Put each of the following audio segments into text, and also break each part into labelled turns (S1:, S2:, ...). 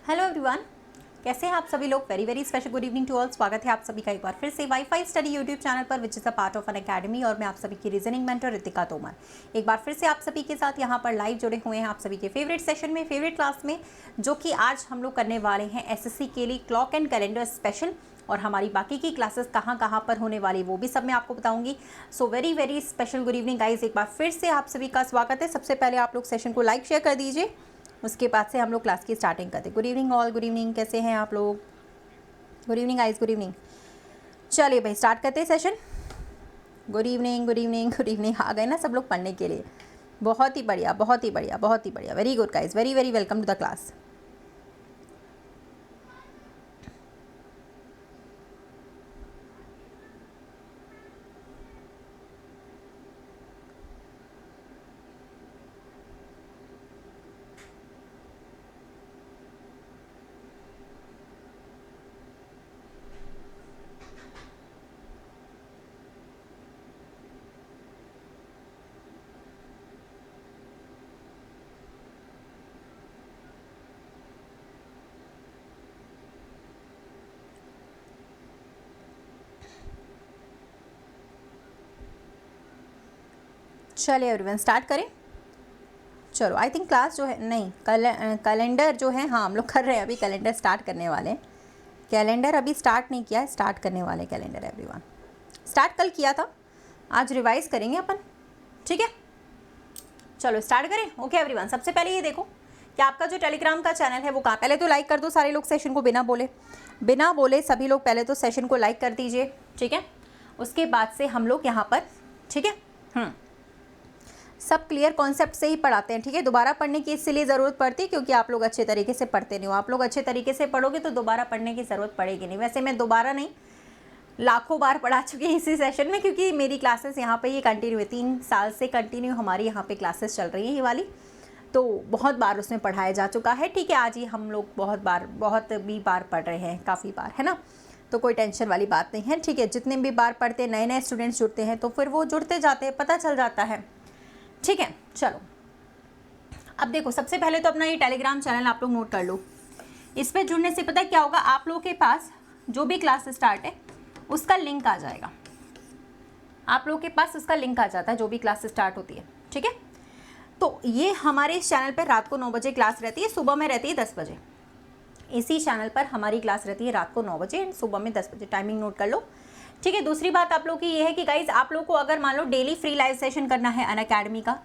S1: Hello everyone, कैसे हैं आप सभी लोग। Very very special good evening to all. स्वागत है आप सभी का एक बार फिर से वाईफाई स्टडी यूट्यूब चैनल पर, which is a part of Unacademy. और मैं आप सभी की रीजनिंग मेंटर रितिका तोमर एक बार फिर से आप सभी के साथ यहाँ पर लाइव जुड़े हुए हैं आप सभी के फेवरेट सेशन में, फेवरेट क्लास में, जो कि आज हम लोग करने वाले हैं एसएससी के लिए क्लॉक एंड कैलेंडर स्पेशल। और हमारी बाकी की क्लासेस कहाँ कहाँ पर होने वाली वो भी सब मैं आपको बताऊंगी। So very very special good evening guys, एक बार फिर से आप सभी का स्वागत है। सबसे पहले आप लोग सेशन को लाइक शेयर कर दीजिए, उसके बाद से हम लोग क्लास की स्टार्टिंग करते हैं। Good evening all, good evening, कैसे हैं आप लोग। Good evening guys, good evening. चलिए भाई स्टार्ट करते हैं session. Good evening, good evening, good evening. आ गए ना सब लोग पढ़ने के लिए। बहुत ही बढ़िया, बहुत ही बढ़िया, बहुत ही बढ़िया। Very good guys, very very welcome to the class. चलिए एवरीवन स्टार्ट करें। चलो आई थिंक क्लास जो है नहीं कैलेंडर जो है, हाँ हम लोग कर रहे हैं अभी, कैलेंडर स्टार्ट करने वाले हैं। कैलेंडर अभी स्टार्ट नहीं किया है, स्टार्ट करने वाले कैलेंडर एवरीवन। स्टार्ट कल किया था, आज रिवाइज करेंगे अपन, ठीक है। चलो स्टार्ट करें। ओके एवरीवन, सबसे पहले ये देखो कि आपका जो टेलीग्राम का चैनल है वो कहाँ, पहले तो लाइक कर दो सारे लोग सेशन को, बिना बोले सभी लोग पहले तो सेशन को लाइक कर दीजिए, ठीक है। उसके बाद से हम लोग यहाँ पर, ठीक है, सब क्लियर कॉन्सेप्ट से ही पढ़ाते हैं, ठीक है। दोबारा पढ़ने की इसलिए ज़रूरत पड़ती है क्योंकि आप लोग अच्छे तरीके से पढ़ते नहीं हो। आप लोग अच्छे तरीके से पढ़ोगे तो दोबारा पढ़ने की ज़रूरत पड़ेगी नहीं। वैसे मैं दोबारा नहीं, लाखों बार पढ़ा चुकी है इसी सेशन में, क्योंकि मेरी क्लासेस यहाँ पे ये कंटिन्यू है, 3 साल से कंटिन्यू हमारी यहाँ पे क्लासेस चल रही हैं ये वाली, तो बहुत बार उसमें पढ़ाया जा चुका है, ठीक है। आज ही हम लोग बहुत भी बार पढ़ रहे हैं, काफ़ी बार, है ना। तो कोई टेंशन वाली बात नहीं है, ठीक है। जितने भी बार पढ़ते हैं, नए नए स्टूडेंट्स जुड़ते हैं तो फिर वो जुड़ते जाते हैं, पता चल जाता है, ठीक है। चलो अब देखो, सबसे पहले तो अपना ये टेलीग्राम चैनल आप लोग नोट कर लो। इस पर जुड़ने से पता क्या होगा, आप लोगों के पास जो भी क्लास स्टार्ट है उसका लिंक आ जाएगा। आप लोगों के पास उसका लिंक आ जाता है जो भी क्लास स्टार्ट होती है, ठीक है। तो ये हमारे इस चैनल पर रात को 9 बजे क्लास रहती है, सुबह में रहती है 10 बजे। इसी चैनल पर हमारी क्लास रहती है रात को 9 बजे एंड सुबह में 10 बजे। टाइमिंग नोट कर लो, ठीक है। दूसरी बात आप लोग की ये है कि गाइज आप लोग को अगर मान लो डेली फ्री लाइव सेशन करना है अनअकैडमी का,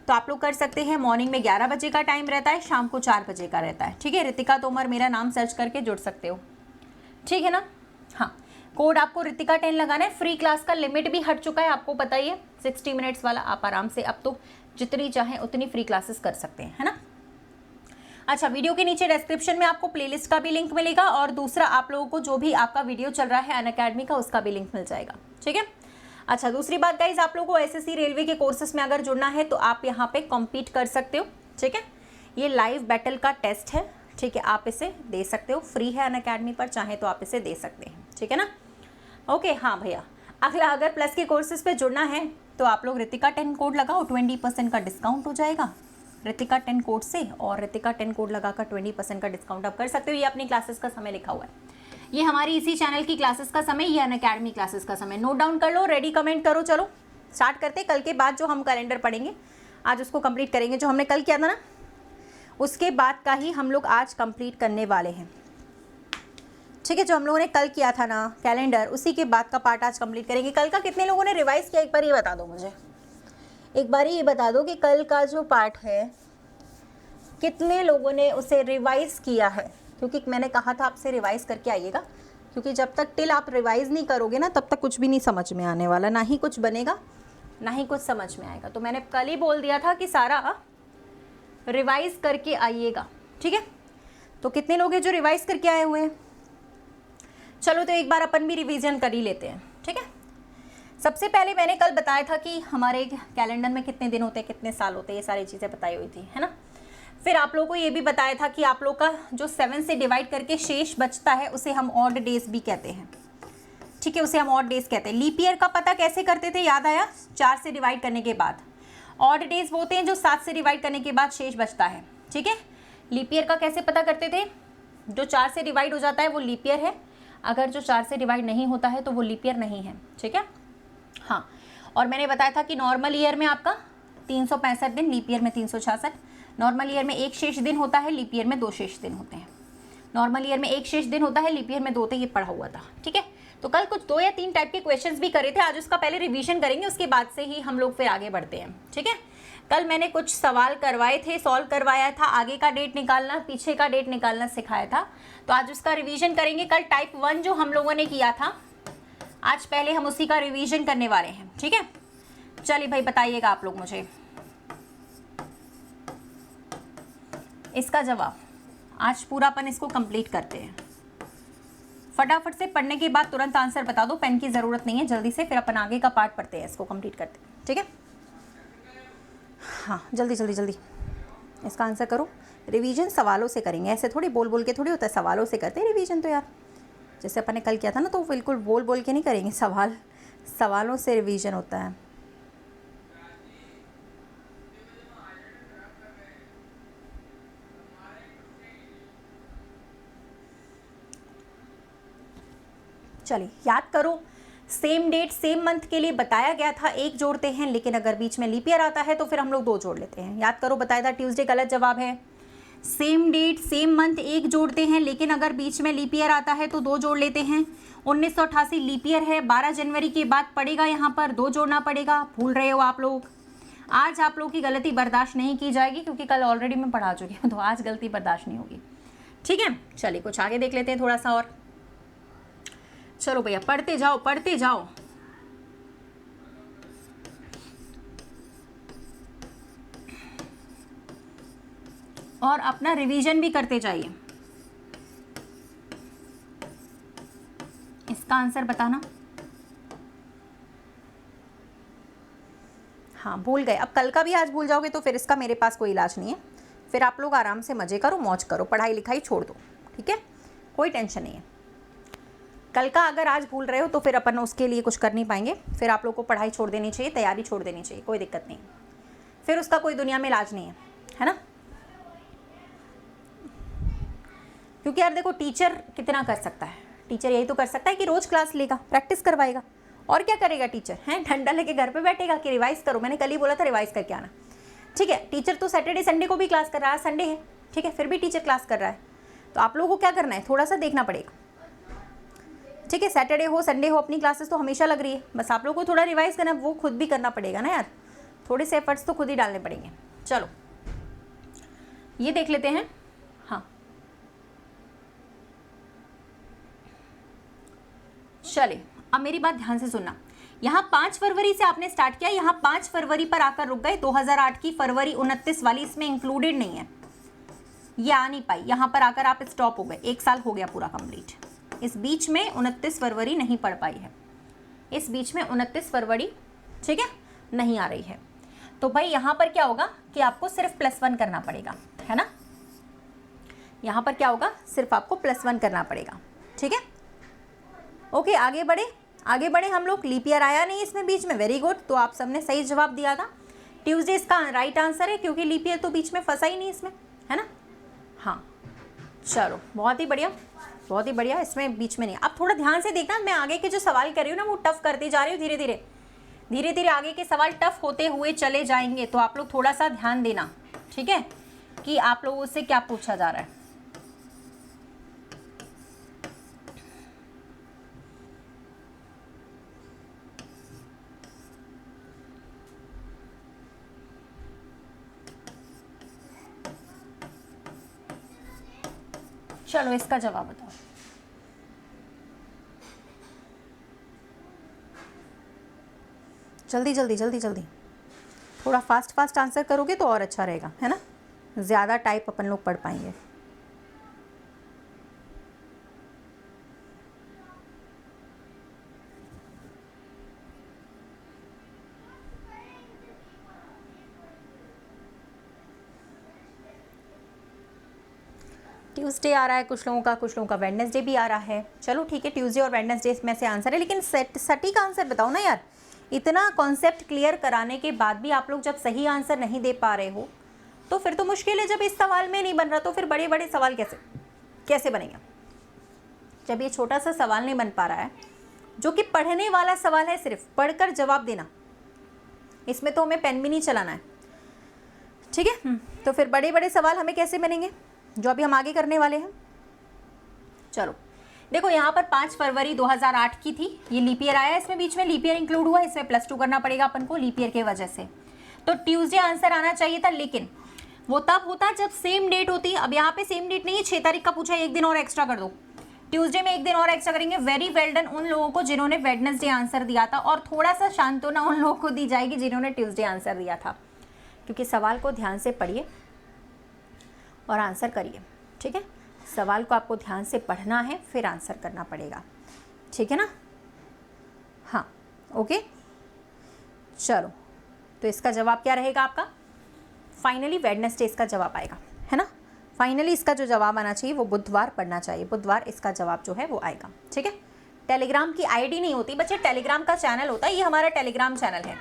S1: तो आप लोग कर सकते हैं। मॉर्निंग में 11 बजे का टाइम रहता है, शाम को 4 बजे का रहता है, ठीक है। रितिका तोमर मेरा नाम सर्च करके जुड़ सकते हो, ठीक है ना। हाँ, कोड आपको रितिका 10 लगाना है। फ्री क्लास का लिमिट भी हट चुका है, आपको पता ही है, 60 मिनट्स वाला। आप आराम से अब तो जितनी चाहें उतनी फ्री क्लासेस कर सकते हैं, है ना। अच्छा, वीडियो के नीचे डिस्क्रिप्शन में आपको प्लेलिस्ट का भी लिंक मिलेगा, और दूसरा आप लोगों को जो भी आपका वीडियो चल रहा है अनअकैडमी का उसका भी लिंक मिल जाएगा, ठीक है। अच्छा, दूसरी बात गाइज, आप लोगों को एसएससी रेलवे के कोर्सेज में अगर जुड़ना है तो आप यहाँ पे कॉम्पीट कर सकते हो, ठीक है। ये लाइव बैटल का टेस्ट है, ठीक है। आप इसे दे सकते हो, फ्री है अनअकैडमी पर, चाहे तो आप इसे दे सकते हैं, ठीक है ना। ओके, हाँ भैया, अगला अगर प्लस के कोर्सेज पे जुड़ना है तो आप लोग रितिका 10 कोड लगाओ, 20% का डिस्काउंट हो जाएगा रितिका 10 कोड से, और रितिका 10 कोड लगाकर 20% का डिस्काउंट आप कर सकते हो। ये अपनी क्लासेस का समय लिखा हुआ है, ये हमारी इसी चैनल की क्लासेस का समय, ये अनअकैडमी क्लासेस का समय। नोट डाउन कर लो, रेडी कमेंट करो। चलो स्टार्ट करते। कल के बाद जो हम कैलेंडर पढ़ेंगे आज उसको कंप्लीट करेंगे, जो हमने कल किया था ना उसके बाद का ही हम लोग आज कंप्लीट करने वाले हैं, ठीक है। जो हम लोगों ने कल किया था ना कैलेंडर, उसी के बाद का पार्ट आज कंप्लीट करेंगे। कल का कितने लोगों ने रिवाइज किया, एक बार ये बता दो मुझे, एक बार ये बता दो कि कल का जो पार्ट है कितने लोगों ने उसे रिवाइज किया है। क्योंकि मैंने कहा था आपसे रिवाइज करके आइएगा, क्योंकि जब तक टिल आप रिवाइज नहीं करोगे ना तब तक कुछ भी नहीं समझ में आने वाला, ना ही कुछ बनेगा ना ही कुछ समझ में आएगा। तो मैंने कल ही बोल दिया था कि सारा रिवाइज करके आइएगा, ठीक है। तो कितने लोग हैं जो रिवाइज करके आए हुए हैं। चलो तो एक बार अपन भी रिवीजन कर ही लेते हैं, ठीक है। सबसे पहले मैंने कल बताया था कि हमारे कैलेंडर में कितने दिन होते हैं, कितने साल होते हैं, ये सारी चीज़ें बताई हुई थी, है ना। फिर आप लोगों को ये भी बताया था कि आप लोग का जो 7 से डिवाइड करके शेष बचता है उसे हम ऑड डेज भी कहते हैं, ठीक है, उसे हम ऑड डेज कहते हैं। लीप ईयर का पता कैसे करते थे, याद आया, 4 से डिवाइड करने के बाद। ऑड डेज वो होते हैं जो 7 से डिवाइड करने के बाद शेष बचता है, ठीक है। लीप ईयर का कैसे पता करते थे, जो 4 से डिवाइड हो जाता है वो लीप ईयर है, अगर जो 4 से डिवाइड नहीं होता है तो वो लीप ईयर नहीं है, ठीक है। हाँ, और मैंने बताया था कि नॉर्मल ईयर में आपका 365 दिन, लीप ईयर में 366। नॉर्मल ईयर में एक शेष दिन होता है, लीप ईयर में 2 शेष दिन होते हैं। नॉर्मल ईयर में एक शेष दिन होता है, लीप ईयर में 2 थे, ये पढ़ा हुआ था, ठीक है। तो कल कुछ 2 या 3 टाइप के क्वेश्चंस भी करे थे, आज उसका पहले रिवीजन करेंगे, उसके बाद से ही हम लोग फिर आगे बढ़ते हैं, ठीक है। कल मैंने कुछ सवाल करवाए थे, सॉल्व करवाया था, आगे का डेट निकालना, पीछे का डेट निकालना सिखाया था, तो आज उसका रिवीजन करेंगे। कल टाइप 1 जो हम लोगों ने किया था, आज पहले हम उसी का रिवीजन करने वाले हैं, ठीक है। चलिए भाई बताइएगा आप लोग मुझे इसका जवाब। आज पूरा अपन इसको कंप्लीट करते हैं, फटाफट से पढ़ने के बाद तुरंत आंसर बता दो, पेन की ज़रूरत नहीं है, जल्दी से फिर अपन आगे का पार्ट पढ़ते हैं, इसको कंप्लीट करते हैं, ठीक है। हाँ जल्दी जल्दी जल्दी इसका आंसर करो। रिवीजन सवालों से करेंगे, ऐसे थोड़ी बोल बोल के थोड़ी होता है, सवालों से करते हैं रिवीजन तो यार। जैसे अपन ने कल किया था ना, तो बिल्कुल बोल बोल के नहीं करेंगे, सवालों से रिवीजन होता है। चलिए याद करो, सेम डेट सेम मंथ के लिए बताया गया था 1 जोड़ते हैं, लेकिन अगर बीच में लीप ईयर आता है तो फिर हम लोग 2 जोड़ लेते हैं। याद करो, बताया था ट्यूसडे गलत जवाब है। सेम डेट सेम मंथ 1 जोड़ते हैं, लेकिन अगर बीच में लीप ईयर आता है तो 2 जोड़ लेते हैं। 1988 लीप ईयर है, 12 जनवरी के बाद पड़ेगा, यहाँ पर 2 जोड़ना पड़ेगा। भूल रहे हो आप लोग, आज आप लोग की गलती बर्दाश्त नहीं की जाएगी, क्योंकि कल ऑलरेडी मैं पढ़ा चुकी हूँ, तो आज गलती बर्दाश्त नहीं होगी, ठीक है। चलिए कुछ आगे देख लेते हैं थोड़ा सा और। चलो भैया पढ़ते जाओ पढ़ते जाओ। और अपना रिवीजन भी करते जाइए। इसका आंसर बताना। हाँ भूल गए, अब कल का भी आज भूल जाओगे तो फिर इसका मेरे पास कोई इलाज नहीं है। फिर आप लोग आराम से मज़े करो, मौज करो, पढ़ाई लिखाई छोड़ दो, ठीक है, कोई टेंशन नहीं है। कल का अगर आज भूल रहे हो तो फिर अपन उसके लिए कुछ कर नहीं पाएंगे, फिर आप लोग को पढ़ाई छोड़ देनी चाहिए, तैयारी छोड़ देनी चाहिए, कोई दिक्कत नहीं, फिर उसका कोई दुनिया में इलाज नहीं है ना। क्योंकि यार देखो, टीचर कितना कर सकता है, टीचर यही तो कर सकता है कि रोज़ क्लास लेगा, प्रैक्टिस करवाएगा, और क्या करेगा टीचर, हैं ठंडा लेके घर पे बैठेगा कि रिवाइज करो। मैंने कल ही बोला था रिवाइज करके आना, ठीक है। टीचर तो सैटरडे संडे को भी क्लास कर रहा है, संडे है, ठीक है, फिर भी टीचर क्लास कर रहा है, तो आप लोगों को क्या करना है, थोड़ा सा देखना पड़ेगा, ठीक है। सैटरडे हो संडे हो, अपनी क्लासेस तो हमेशा लग रही है, बस आप लोगों को थोड़ा रिवाइज करना, वो खुद भी करना पड़ेगा ना यार, थोड़े से एफर्ट्स तो खुद ही डालने पड़ेंगे। चलो ये देख लेते हैं। हाँ चलिए, अब मेरी बात ध्यान से सुनना। यहाँ 5 फरवरी से आपने स्टार्ट किया, यहाँ 5 फरवरी पर आकर रुक गए। 2008 की फरवरी 29 वाली इसमें इंक्लूडेड नहीं है, ये आ नहीं पाई, यहाँ पर आकर आप स्टॉप हो गए, 1 साल हो गया पूरा कंप्लीट। इस बीच में 29 फरवरी नहीं पढ़ पाई है, इस बीच में 29 फरवरी, ठीक है, नहीं आ रही है। तो भाई यहाँ पर क्या होगा कि आपको सिर्फ +1 करना पड़ेगा, है ना। यहाँ पर क्या होगा, सिर्फ आपको +1 करना पड़ेगा, ठीक है। ओके आगे बढ़े हम लोग। लीप ईयर आया नहीं इसमें बीच में, वेरी गुड, तो आप सबने सही जवाब दिया था। ट्यूसडे इसका राइट आंसर है, क्योंकि लीप ईयर तो बीच में फंसा ही नहीं इसमें, है ना। हाँ चलो बहुत ही बढ़िया, बहुत ही बढ़िया, इसमें बीच में नहीं। अब थोड़ा ध्यान से देखना, मैं आगे के जो सवाल कर रही हूँ ना वो टफ करती जा रही हूँ, धीरे धीरे आगे के सवाल टफ होते हुए चले जाएंगे, तो आप लोग थोड़ा सा ध्यान देना, ठीक है, कि आप लोगों से क्या पूछा जा रहा है। चलो इसका जवाब बताओ। जल्दी जल्दी जल्दी जल्दी, थोड़ा फास्ट आंसर करोगे तो और अच्छा रहेगा, है ना, ज़्यादा टाइप अपन लोग पढ़ पाएंगे। ट्यूसडे आ रहा है कुछ लोगों का वेडनेसडे भी आ रहा है। चलो ठीक है, ट्यूसडे और वेडनेसडे में से आंसर है, लेकिन सटीक आंसर बताओ ना यार। इतना कॉन्सेप्ट क्लियर कराने के बाद भी आप लोग जब सही आंसर नहीं दे पा रहे हो तो फिर तो मुश्किल है। जब इस सवाल में नहीं बन रहा तो फिर बड़े बड़े सवाल कैसे कैसे बनेगा? जब ये छोटा सा सवाल नहीं बन पा रहा है, जो कि पढ़ने वाला सवाल है, सिर्फ पढ़कर जवाब देना, इसमें तो हमें पेन भी नहीं चलाना है, ठीक है। तो फिर बड़े बड़े सवाल हमें कैसे बनेंगे, जो अभी हम आगे करने वाले हैं। चलो देखो, यहाँ पर 5 फरवरी 2008 की थी, ये लीप ईयर आया, इसमें बीच में लीप ईयर इंक्लूड हुआ, इसमें +2 करना पड़ेगा अपन को लीप ईयर के वजह से। तो ट्यूसडे आंसर आना चाहिए था, लेकिन वो तब होता जब सेम डेट होती। अब यहाँ पे सेम डेट नहीं है, 6 तारीख का पूछा है, 1 दिन और एक्स्ट्रा कर दो, ट्यूसडे में 1 दिन और एक्स्ट्रा करेंगे। वेरी वेल डन उन लोगों को जिन्होंने वेडनेसडे आंसर दिया था, और थोड़ा सा सांत्वना उन लोगों को दी जाएगी जिन्होंने ट्यूसडे आंसर दिया था, क्योंकि सवाल को ध्यान से पढ़िए और आंसर करिए, ठीक है। सवाल को आपको ध्यान से पढ़ना है, फिर आंसर करना पड़ेगा, ठीक है ना। हाँ ओके, चलो तो इसका जवाब क्या रहेगा आपका? फाइनली वेडनेसडे इसका जवाब आएगा, है ना। फाइनली इसका जो जवाब आना चाहिए वो बुधवार पढ़ना चाहिए, बुधवार इसका जवाब जो है वो आएगा, ठीक है। टेलीग्राम की आईडी नहीं होती बच्चे, टेलीग्राम का चैनल होता है, ये हमारा टेलीग्राम चैनल है,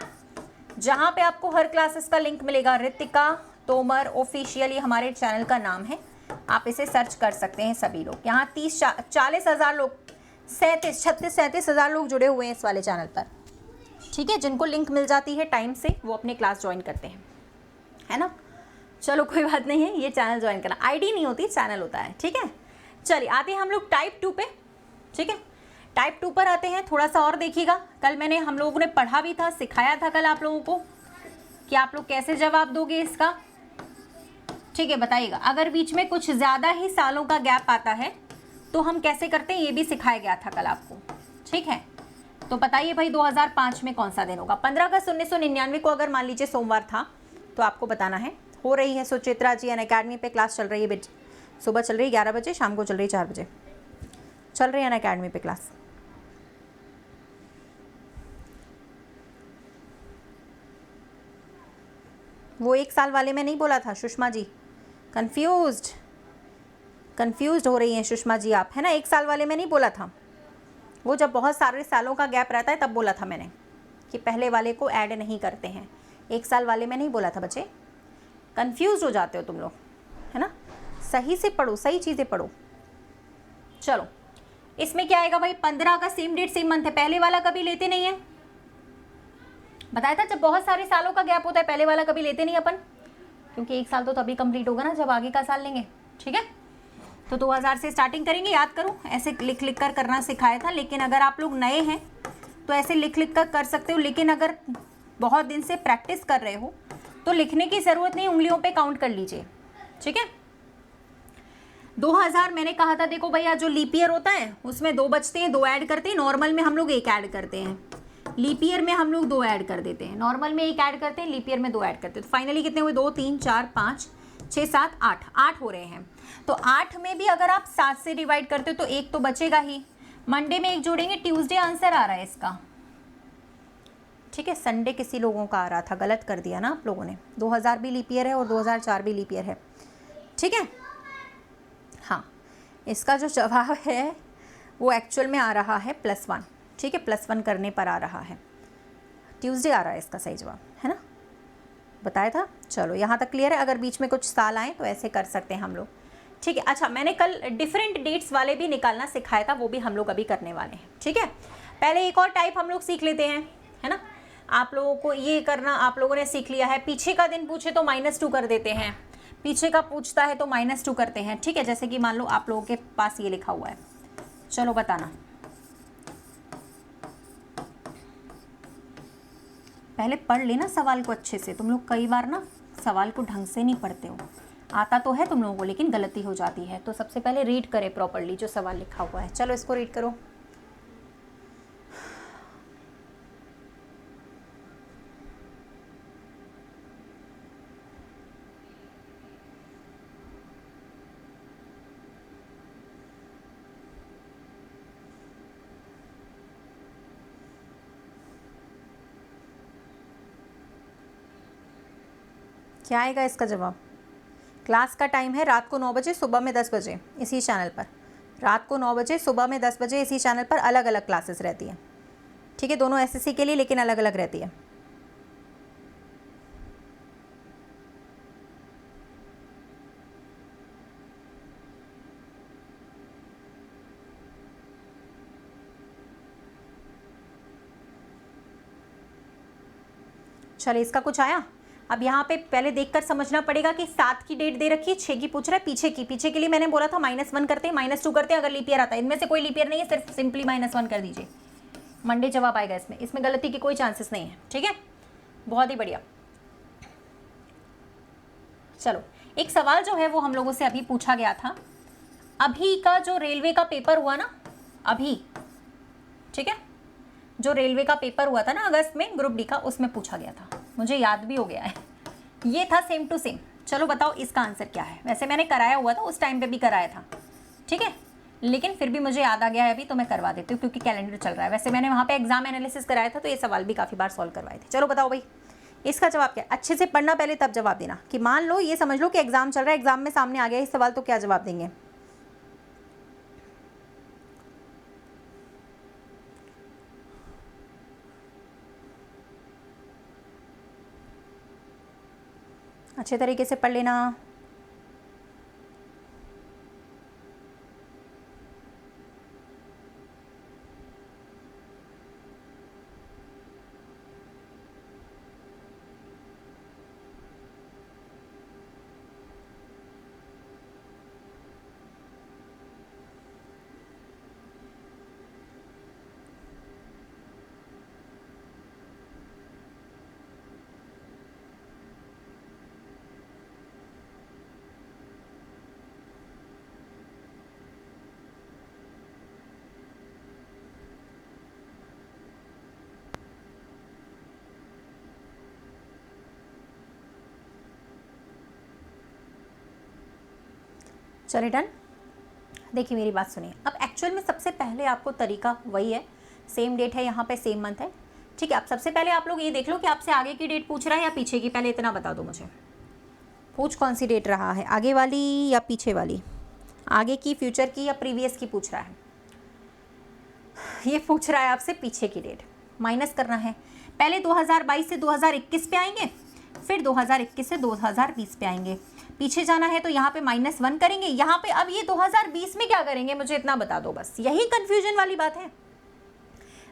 S1: जहाँ पे आपको हर क्लासेस का लिंक मिलेगा। रितिका तोमर ऑफिशियल, ये हमारे चैनल का नाम है, आप इसे सर्च कर सकते हैं सभी लोग। यहाँ 40 हज़ार लोग, 37 हज़ार लोग जुड़े हुए हैं इस वाले चैनल पर, ठीक है। जिनको लिंक मिल जाती है टाइम से, वो अपने क्लास ज्वाइन करते हैं, है ना। चलो कोई बात नहीं है, ये चैनल ज्वाइन करना, आईडी नहीं होती, चैनल होता है, ठीक है। चलिए आते हैं हम लोग टाइप 2 पे, ठीक है। टाइप 2 पर आते हैं, थोड़ा सा और देखिएगा। कल मैंने, हम लोगों ने पढ़ा भी था, सिखाया था कल आप लोगों को कि आप लोग कैसे जवाब दोगे इसका, ठीक है। बताइएगा, अगर बीच में कुछ ज़्यादा ही सालों का गैप आता है तो हम कैसे करते हैं, ये भी सिखाया गया था कल आपको, ठीक है। तो बताइए भाई 2005 में कौन सा दिन होगा? 15 अगस्त 1999 को अगर मान लीजिए सोमवार था तो आपको बताना है। हो रही है सुचित्रा जी अनअकैडमी पे क्लास चल रही है, सुबह चल रही है 11 बजे, शाम को चल रही है 4 बजे, चल रही है अनअकैडमी पे क्लास। वो 1 साल वाले में नहीं बोला था सुषमा जी, कंफ्यूज्ड हो रही हैं सुषमा जी आप, है ना। 1 साल वाले में नहीं बोला था, वो जब बहुत सारे सालों का गैप रहता है तब बोला था मैंने कि पहले वाले को ऐड नहीं करते हैं। 1 साल वाले में नहीं बोला था बच्चे, कंफ्यूज हो जाते हो तुम लोग, है ना। सही से पढ़ो, सही चीज़ें पढ़ो। चलो इसमें क्या आएगा भाई? 15 का सेम डेट सेम मंथ है, पहले वाला कभी लेते नहीं है, बताया था। जब बहुत सारे सालों का गैप होता है पहले वाला कभी लेते नहीं अपन, क्योंकि 1 साल तो तभी कंप्लीट होगा ना जब आगे का साल लेंगे, ठीक है। तो 2000 से स्टार्टिंग करेंगे, याद करो, ऐसे लिख लिख कर करना सिखाया था। लेकिन अगर आप लोग नए हैं तो ऐसे लिख लिख कर सकते हो, लेकिन अगर बहुत दिन से प्रैक्टिस कर रहे हो तो लिखने की ज़रूरत नहीं, उंगलियों पे काउंट कर लीजिए, ठीक है। 2000 मैंने कहा था, देखो भैया जो लीप ईयर होता है उसमें 2 बचते हैं, 2 ऐड करते हैं, नॉर्मल में हम लोग 1 ऐड करते हैं, लीप ईयर में हम लोग 2 ऐड कर देते हैं, नॉर्मल में 1 ऐड करते हैं, लीप ईयर में 2 ऐड करते हैं। तो फाइनली कितने हुए? 2 3 4 5 6 7 8 हो रहे हैं। तो 8 में भी अगर आप 7 से डिवाइड करते हो तो 1 तो बचेगा ही, मंडे में 1 जोड़ेंगे, ट्यूसडे आंसर आ रहा है इसका, ठीक है। संडे किसी लोगों का आ रहा था, गलत कर दिया ना आप लोगों ने। 2000 भी लीप ईयर है और 2004 भी लीप ईयर है, ठीक है। हाँ, इसका जो जवाब है वो एक्चुअल में आ रहा है +1, ठीक है। +1 करने पर आ रहा है, ट्यूसडे आ रहा है इसका सही जवाब, है ना, बताया था। चलो यहाँ तक क्लियर है। अगर बीच में कुछ साल आए तो ऐसे कर सकते हैं हम लोग, ठीक है। अच्छा, मैंने कल डिफरेंट डेट्स वाले भी निकालना सिखाया था, वो भी हम लोग अभी करने वाले हैं, ठीक है। पहले एक और टाइप हम लोग सीख लेते हैं, है ना। आप लोगों को ये करना, आप लोगों ने सीख लिया है। पीछे का दिन पूछे तो -2 कर देते हैं, पीछे का पूछता है तो -2 करते हैं, ठीक है। जैसे कि मान लो आप लोगों के पास ये लिखा हुआ है, चलो बताना। पहले पढ़ लेना सवाल को अच्छे से, तुम लोग कई बार ना सवाल को ढंग से नहीं पढ़ते हो, आता तो है तुम लोगों को लेकिन गलती हो जाती है। तो सबसे पहले रीड करें प्रॉपर्ली जो सवाल लिखा हुआ है। चलो इसको रीड करो। क्या आएगा इसका जवाब? क्लास का टाइम है रात को 9 बजे, सुबह में 10 बजे इसी चैनल पर। रात को 9 बजे, सुबह में 10 बजे इसी चैनल पर अलग अलग क्लासेस रहती हैं, ठीक है। दोनों एसएससी के लिए लेकिन अलग अलग रहती है। चलो इसका कुछ आया। अब यहाँ पे पहले देखकर समझना पड़ेगा कि 7 की डेट दे रखी है, 6 की पूछ रहा है, पीछे के लिए मैंने बोला था -1 करते हैं, -2 करते हैं अगर लीप ईयर आता है। इनमें से कोई लीप ईयर नहीं है, सिर्फ सिंपली -1 कर दीजिए, मंडे जवाब आएगा इसमें गलती की कोई चांसेस नहीं है। ठीक है, बहुत ही बढ़िया। चलो एक सवाल जो है वो हम लोगों से अभी पूछा गया था, अभी का जो रेलवे का पेपर हुआ ना, अभी, ठीक है, जो रेलवे का पेपर हुआ था ना अगस्त में ग्रुप डी का, उसमें पूछा गया था, मुझे याद भी हो गया है, ये था सेम टू सेम। चलो बताओ इसका आंसर क्या है। वैसे मैंने कराया हुआ था, उस टाइम पे भी कराया था, ठीक है, लेकिन फिर भी मुझे याद आ गया है अभी, तो मैं करवा देती हूँ क्योंकि कैलेंडर चल रहा है। वैसे मैंने वहाँ पे एग्जाम एनालिसिस कराया था, तो ये सवाल भी काफ़ी बार सॉल्व करवाए थे। चलो बताओ भाई इसका जवाब क्या। अच्छे से पढ़ना पहले, तब जवाब देना। कि मान लो ये समझ लो कि एग्जाम चल रहा है, एग्जाम में सामने आ गया इस सवाल, तो क्या जवाब देंगे। अच्छे तरीके से पढ़ लेना। चलिए डन। देखिए मेरी बात सुनिए, अब एक्चुअल में सबसे पहले आपको तरीका वही है, सेम डेट है यहाँ पे, सेम मंथ है, ठीक है। अब सबसे पहले आप लोग ये देख लो कि आपसे आगे की डेट पूछ रहा है या पीछे की, पहले इतना बता दो मुझे। पूछ कौन सी डेट रहा है, आगे वाली या पीछे वाली, आगे की, फ्यूचर की या प्रीवियस की पूछ रहा है। ये पूछ रहा है आपसे पीछे की डेट। माइनस करना है, पहले 2022 से 2021 पे आएंगे, फिर 2021 से 2020 पे आएंगे। पीछे जाना है तो यहाँ पे -1 करेंगे, यहाँ पे अब ये 2020 में क्या करेंगे मुझे इतना बता दो बस, यही कंफ्यूजन वाली बात है।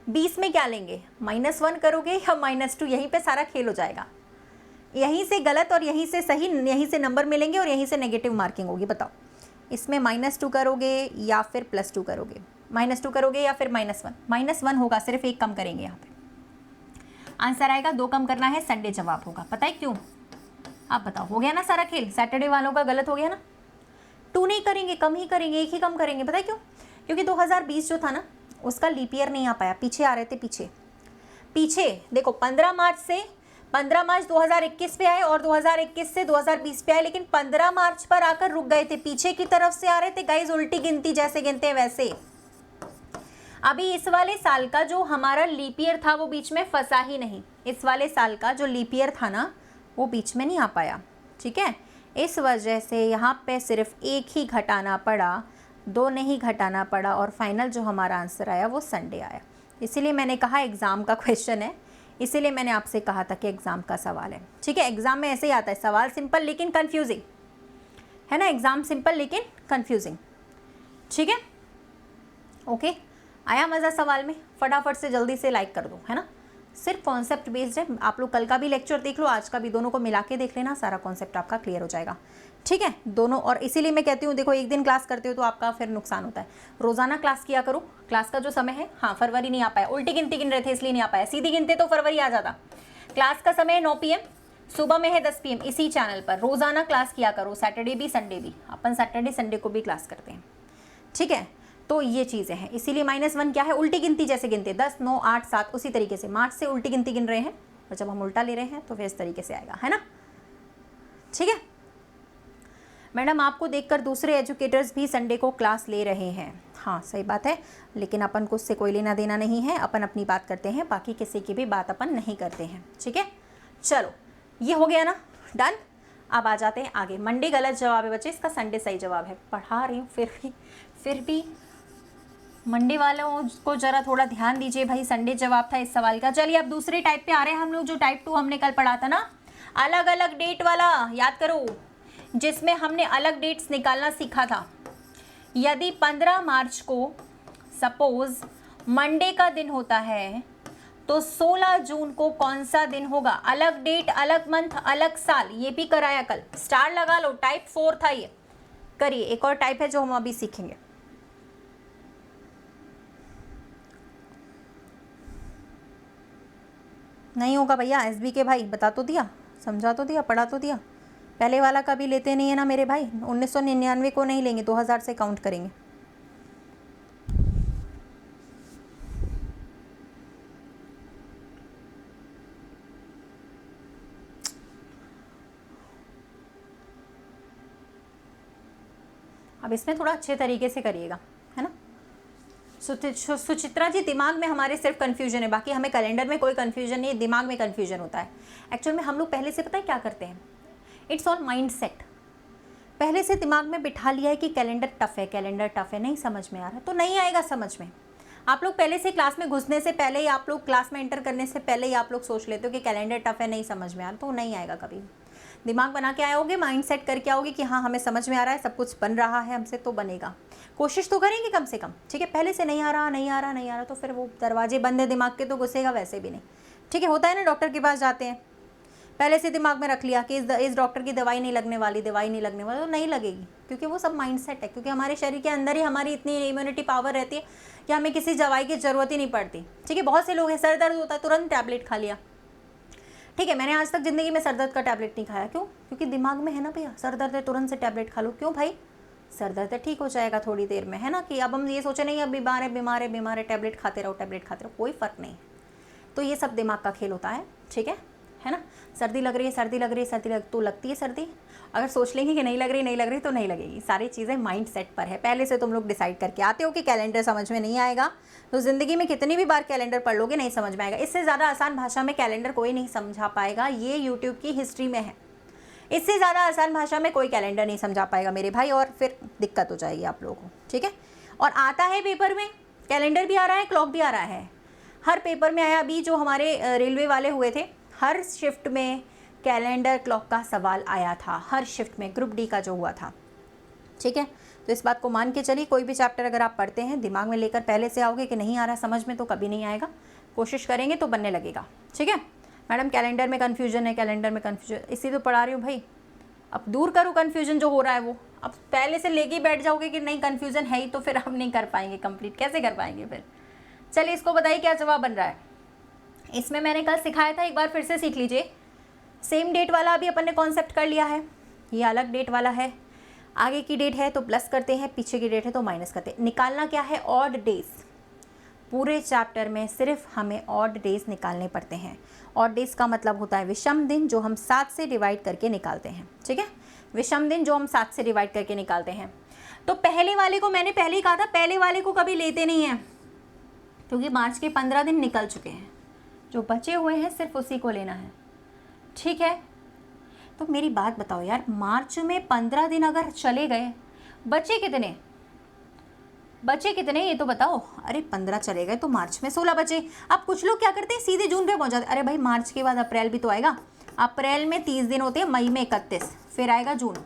S1: 20 में क्या लेंगे, -1 करोगे या -2, यहीं पे सारा खेल हो जाएगा। यहीं से गलत और यहीं से सही, यहीं से नंबर मिलेंगे और यहीं से नेगेटिव मार्किंग होगी। बताओ इसमें -2 करोगे या फिर +2 करोगे, -2 करोगे या फिर -1, -1 होगा, सिर्फ एक कम करेंगे यहाँ पे, आंसर आएगा 2 कम करना है, संडे जवाब होगा। पता है क्यों, आप बताओ, हो गया ना सारा खेल, सैटरडे वालों का गलत हो गया ना। 2 नहीं करेंगे, कम ही करेंगे, एक ही कम करेंगे। पता है क्यों, क्योंकि 2020 जो था ना उसका लीप ईयर नहीं आ पाया, पीछे आ रहे थे, पीछे देखो 15 मार्च 2021 पे आए और 2021 से 2020 पे आए, लेकिन 15 मार्च पर आकर रुक गए थे, पीछे की तरफ से आ रहे थे गाइस, उल्टी गिनती जैसे गिनते हैं वैसे। अभी इस वाले साल का जो हमारा लीप ईयर था वो बीच में फंसा ही नहीं, इस वाले साल का जो लीप ईयर था ना वो बीच में नहीं आ पाया, ठीक है। इस वजह से यहाँ पे सिर्फ एक ही घटाना पड़ा, 2 नहीं घटाना पड़ा, और फाइनल जो हमारा आंसर आया वो संडे आया। इसीलिए मैंने कहा एग्ज़ाम का क्वेश्चन है, इसीलिए मैंने आपसे कहा था कि एग्ज़ाम का सवाल है, ठीक है। एग्ज़ाम में ऐसे ही आता है, सवाल सिंपल लेकिन कन्फ्यूजिंग, है ना, एग्ज़ाम सिंपल लेकिन कन्फ्यूजिंग, ठीक है। ओके, आया मज़ा सवाल में, फटाफट से जल्दी से लाइक कर दो, है ना। सिर्फ कॉन्सेप्ट बेस्ड है, आप लोग कल का भी लेक्चर देख लो, आज का भी, दोनों को मिला के देख लेना, सारा कॉन्सेप्ट आपका क्लियर हो जाएगा, ठीक है, दोनों। और इसीलिए मैं कहती हूँ देखो, एक दिन क्लास करते हो तो आपका फिर नुकसान होता है, रोज़ाना क्लास किया करो। क्लास का जो समय है, हाँ फरवरी नहीं आ पाया, उल्टी गिनती गिन रहे थे इसलिए नहीं आ पाया, सीधी गिनते तो फरवरी आ जाता। क्लास का समय है 9 PM, सुबह में है 10 PM, इसी चैनल पर रोज़ाना क्लास किया करो, सैटरडे भी संडे भी, अपन सैटरडे संडे को भी क्लास करते हैं, ठीक है। तो ये चीज़ें हैं, इसीलिए -1 क्या है, उल्टी गिनती जैसे गिनते हैं, 10, 9, 8, 7, उसी तरीके से मार्च से उल्टी गिनती गिन रहे हैं, और जब हम उल्टा ले रहे हैं तो फिर इस तरीके से आएगा, है ना, ठीक है। मैडम आपको देखकर दूसरे एजुकेटर्स भी संडे को क्लास ले रहे हैं, हाँ सही बात है, लेकिन अपन को उससे कोई लेना देना नहीं है, अपन अपनी बात करते हैं, बाकी किसी की भी बात अपन नहीं करते हैं, ठीक है। चलो ये हो गया ना, डन। अब आ जाते हैं आगे। मंडे गलत जवाब है बच्चे, इसका संडे सही जवाब है। पढ़ा रही हूँ फिर भी मंडे वालों को जरा थोड़ा ध्यान दीजिए भाई, संडे जवाब था इस सवाल का। चलिए अब दूसरे टाइप पे आ रहे हैं हम लोग, जो टाइप 2 हमने कल पढ़ा था ना, अलग अलग डेट वाला, याद करो, जिसमें हमने अलग डेट्स निकालना सीखा था। यदि 15 मार्च को सपोज मंडे का दिन होता है तो 16 जून को कौन सा दिन होगा? अलग डेट, अलग मंथ, अलग साल, ये भी कराया कल। स्टार लगा लो, टाइप 4 था ये। करिए, एक और टाइप है जो हम अभी सीखेंगे। नहीं होगा भैया, एसबी के भाई, बता तो दिया, समझा तो दिया, पढ़ा तो दिया। पहले वाला कभी लेते नहीं है ना मेरे भाई, 1999 को नहीं लेंगे, 2000 से काउंट करेंगे। अब इसमें थोड़ा अच्छे तरीके से करिएगा, है ना। सुचित्रा जी, दिमाग में हमारे सिर्फ कन्फ्यूजन है, बाकी हमें कैलेंडर में कोई कन्फ्यूजन नहीं है, दिमाग में कन्फ्यूजन होता है। एक्चुअल में हम लोग पहले से पता है क्या करते हैं, इट्स ऑल माइंड सेट। पहले से दिमाग में बिठा लिया है कि कैलेंडर टफ है, कैलेंडर टफ है, नहीं समझ में आ रहा तो नहीं आएगा समझ में। आप लोग पहले से क्लास में घुसने से पहले ही, आप लोग क्लास में एंटर करने से पहले ही आप लोग सोच लेते हो कि कैलेंडर टफ है, नहीं समझ में आ रहा, तो नहीं आएगा कभी। दिमाग बना के आए होगे, माइंड सेट करके आओगे कि हाँ हमें समझ में आ रहा है, सब कुछ बन रहा है हमसे, तो बनेगा। कोशिश तो करेंगे कम से कम, ठीक है। पहले से नहीं आ रहा, नहीं आ रहा, नहीं आ रहा, तो फिर वो दरवाजे बंद है दिमाग के, तो घुसेगा वैसे भी नहीं, ठीक है। होता है ना, डॉक्टर के पास जाते हैं, पहले से दिमाग में रख लिया कि इस डॉक्टर की दवाई नहीं लगने वाली, दवाई नहीं लगने वाली, तो नहीं लगेगी, क्योंकि वो सब माइंड सेट है। क्योंकि हमारे शरीर के अंदर ही हमारी इतनी इम्यूनिटी पावर रहती है कि हमें किसी दवाई की ज़रूरत ही नहीं पड़ती, ठीक है। बहुत से लोग हैं, सर दर्द होता है तुरंत टैबलेट खा लिया, ठीक है। मैंने आज तक ज़िंदगी में सर दर्द का टैबलेट नहीं खाया, क्यों? क्योंकि दिमाग में है ना भैया, सर दर्द है तुरंत से टैबलेट खा लो। क्यों भाई? सर दर्द है, ठीक हो जाएगा थोड़ी देर में, है ना। कि अब हम ये सोचे नहीं अब बीमार है, बीमार है, बीमार है, टैबलेट खाते रहो, टैबलेट खाते रहो, कोई फ़र्क नहीं। तो ये सब दिमाग का खेल होता है, ठीक है ना। सर्दी लग रही है, सर्दी लग रही है, सर्दी तो लगती है सर्दी। अगर सोच लेंगे कि नहीं लग रही, नहीं लग रही, तो नहीं लगेगी। सारी चीज़ें माइंड सेट पर है, पहले से तुम लोग डिसाइड करके आते हो कि कैलेंडर समझ में नहीं आएगा, तो ज़िंदगी में कितनी भी बार कैलेंडर पढ़ लोगे नहीं समझ में आएगा। इससे ज़्यादा आसान भाषा में कैलेंडर कोई नहीं समझा पाएगा, ये यूट्यूब की हिस्ट्री में है। इससे ज़्यादा आसान भाषा में कोई कैलेंडर नहीं समझा पाएगा मेरे भाई, और फिर दिक्कत हो जाएगी आप लोगों को, ठीक है। और आता है पेपर में, कैलेंडर भी आ रहा है, क्लॉक भी आ रहा है, हर पेपर में आया। अभी जो हमारे रेलवे वाले हुए थे, हर शिफ्ट में कैलेंडर क्लॉक का सवाल आया था, हर शिफ्ट में, ग्रुप डी का जो हुआ था, ठीक है। तो इस बात को मान के चलिए, कोई भी चैप्टर अगर आप पढ़ते हैं दिमाग में लेकर पहले से आओगे कि नहीं आ रहा समझ में, तो कभी नहीं आएगा। कोशिश करेंगे तो बनने लगेगा, ठीक है। मैडम कैलेंडर में कन्फ्यूजन है, कैलेंडर में कन्फ्यूजन, इसी तो पढ़ा रही हूँ भाई। अब दूर करो कन्फ्यूजन जो हो रहा है वो। अब पहले से लेके बैठ जाओगे कि नहीं कन्फ्यूजन है ही, तो फिर हम नहीं कर पाएंगे कंप्लीट, कैसे कर पाएंगे फिर। चलिए इसको बताइए क्या जवाब बन रहा है। इसमें मैंने कल सिखाया था, एक बार फिर से सीख लीजिए। सेम डेट वाला अभी अपन ने कॉन्सेप्ट कर लिया है, ये अलग डेट वाला है। आगे की डेट है तो प्लस करते हैं, पीछे की डेट है तो माइनस करते हैं। निकालना क्या है? Odd days. पूरे चैप्टर में सिर्फ हमें ऑड डेज निकालने पड़ते हैं। ऑड डेज का मतलब होता है विषम दिन, जो हम 7 से डिवाइड करके निकालते हैं, ठीक है। विषम दिन जो हम 7 से डिवाइड करके निकालते हैं। तो पहले वाले को मैंने पहले ही कहा था, पहले वाले को कभी लेते नहीं हैं, क्योंकि मार्च के 15 दिन निकल चुके हैं। जो बचे हुए हैं सिर्फ उसी को लेना है, ठीक है। तो मेरी बात बताओ यार, मार्च में 15 दिन अगर चले गए, बचे कितने? बचे कितने ये तो बताओ। अरे 15 चले गए तो मार्च में 16 बचे। अब कुछ लोग क्या करते हैं, सीधे जून पे पहुंच जाते। अरे भाई मार्च के बाद अप्रैल भी तो आएगा, अप्रैल में 30 दिन होते हैं, मई में 31, फिर आएगा जून।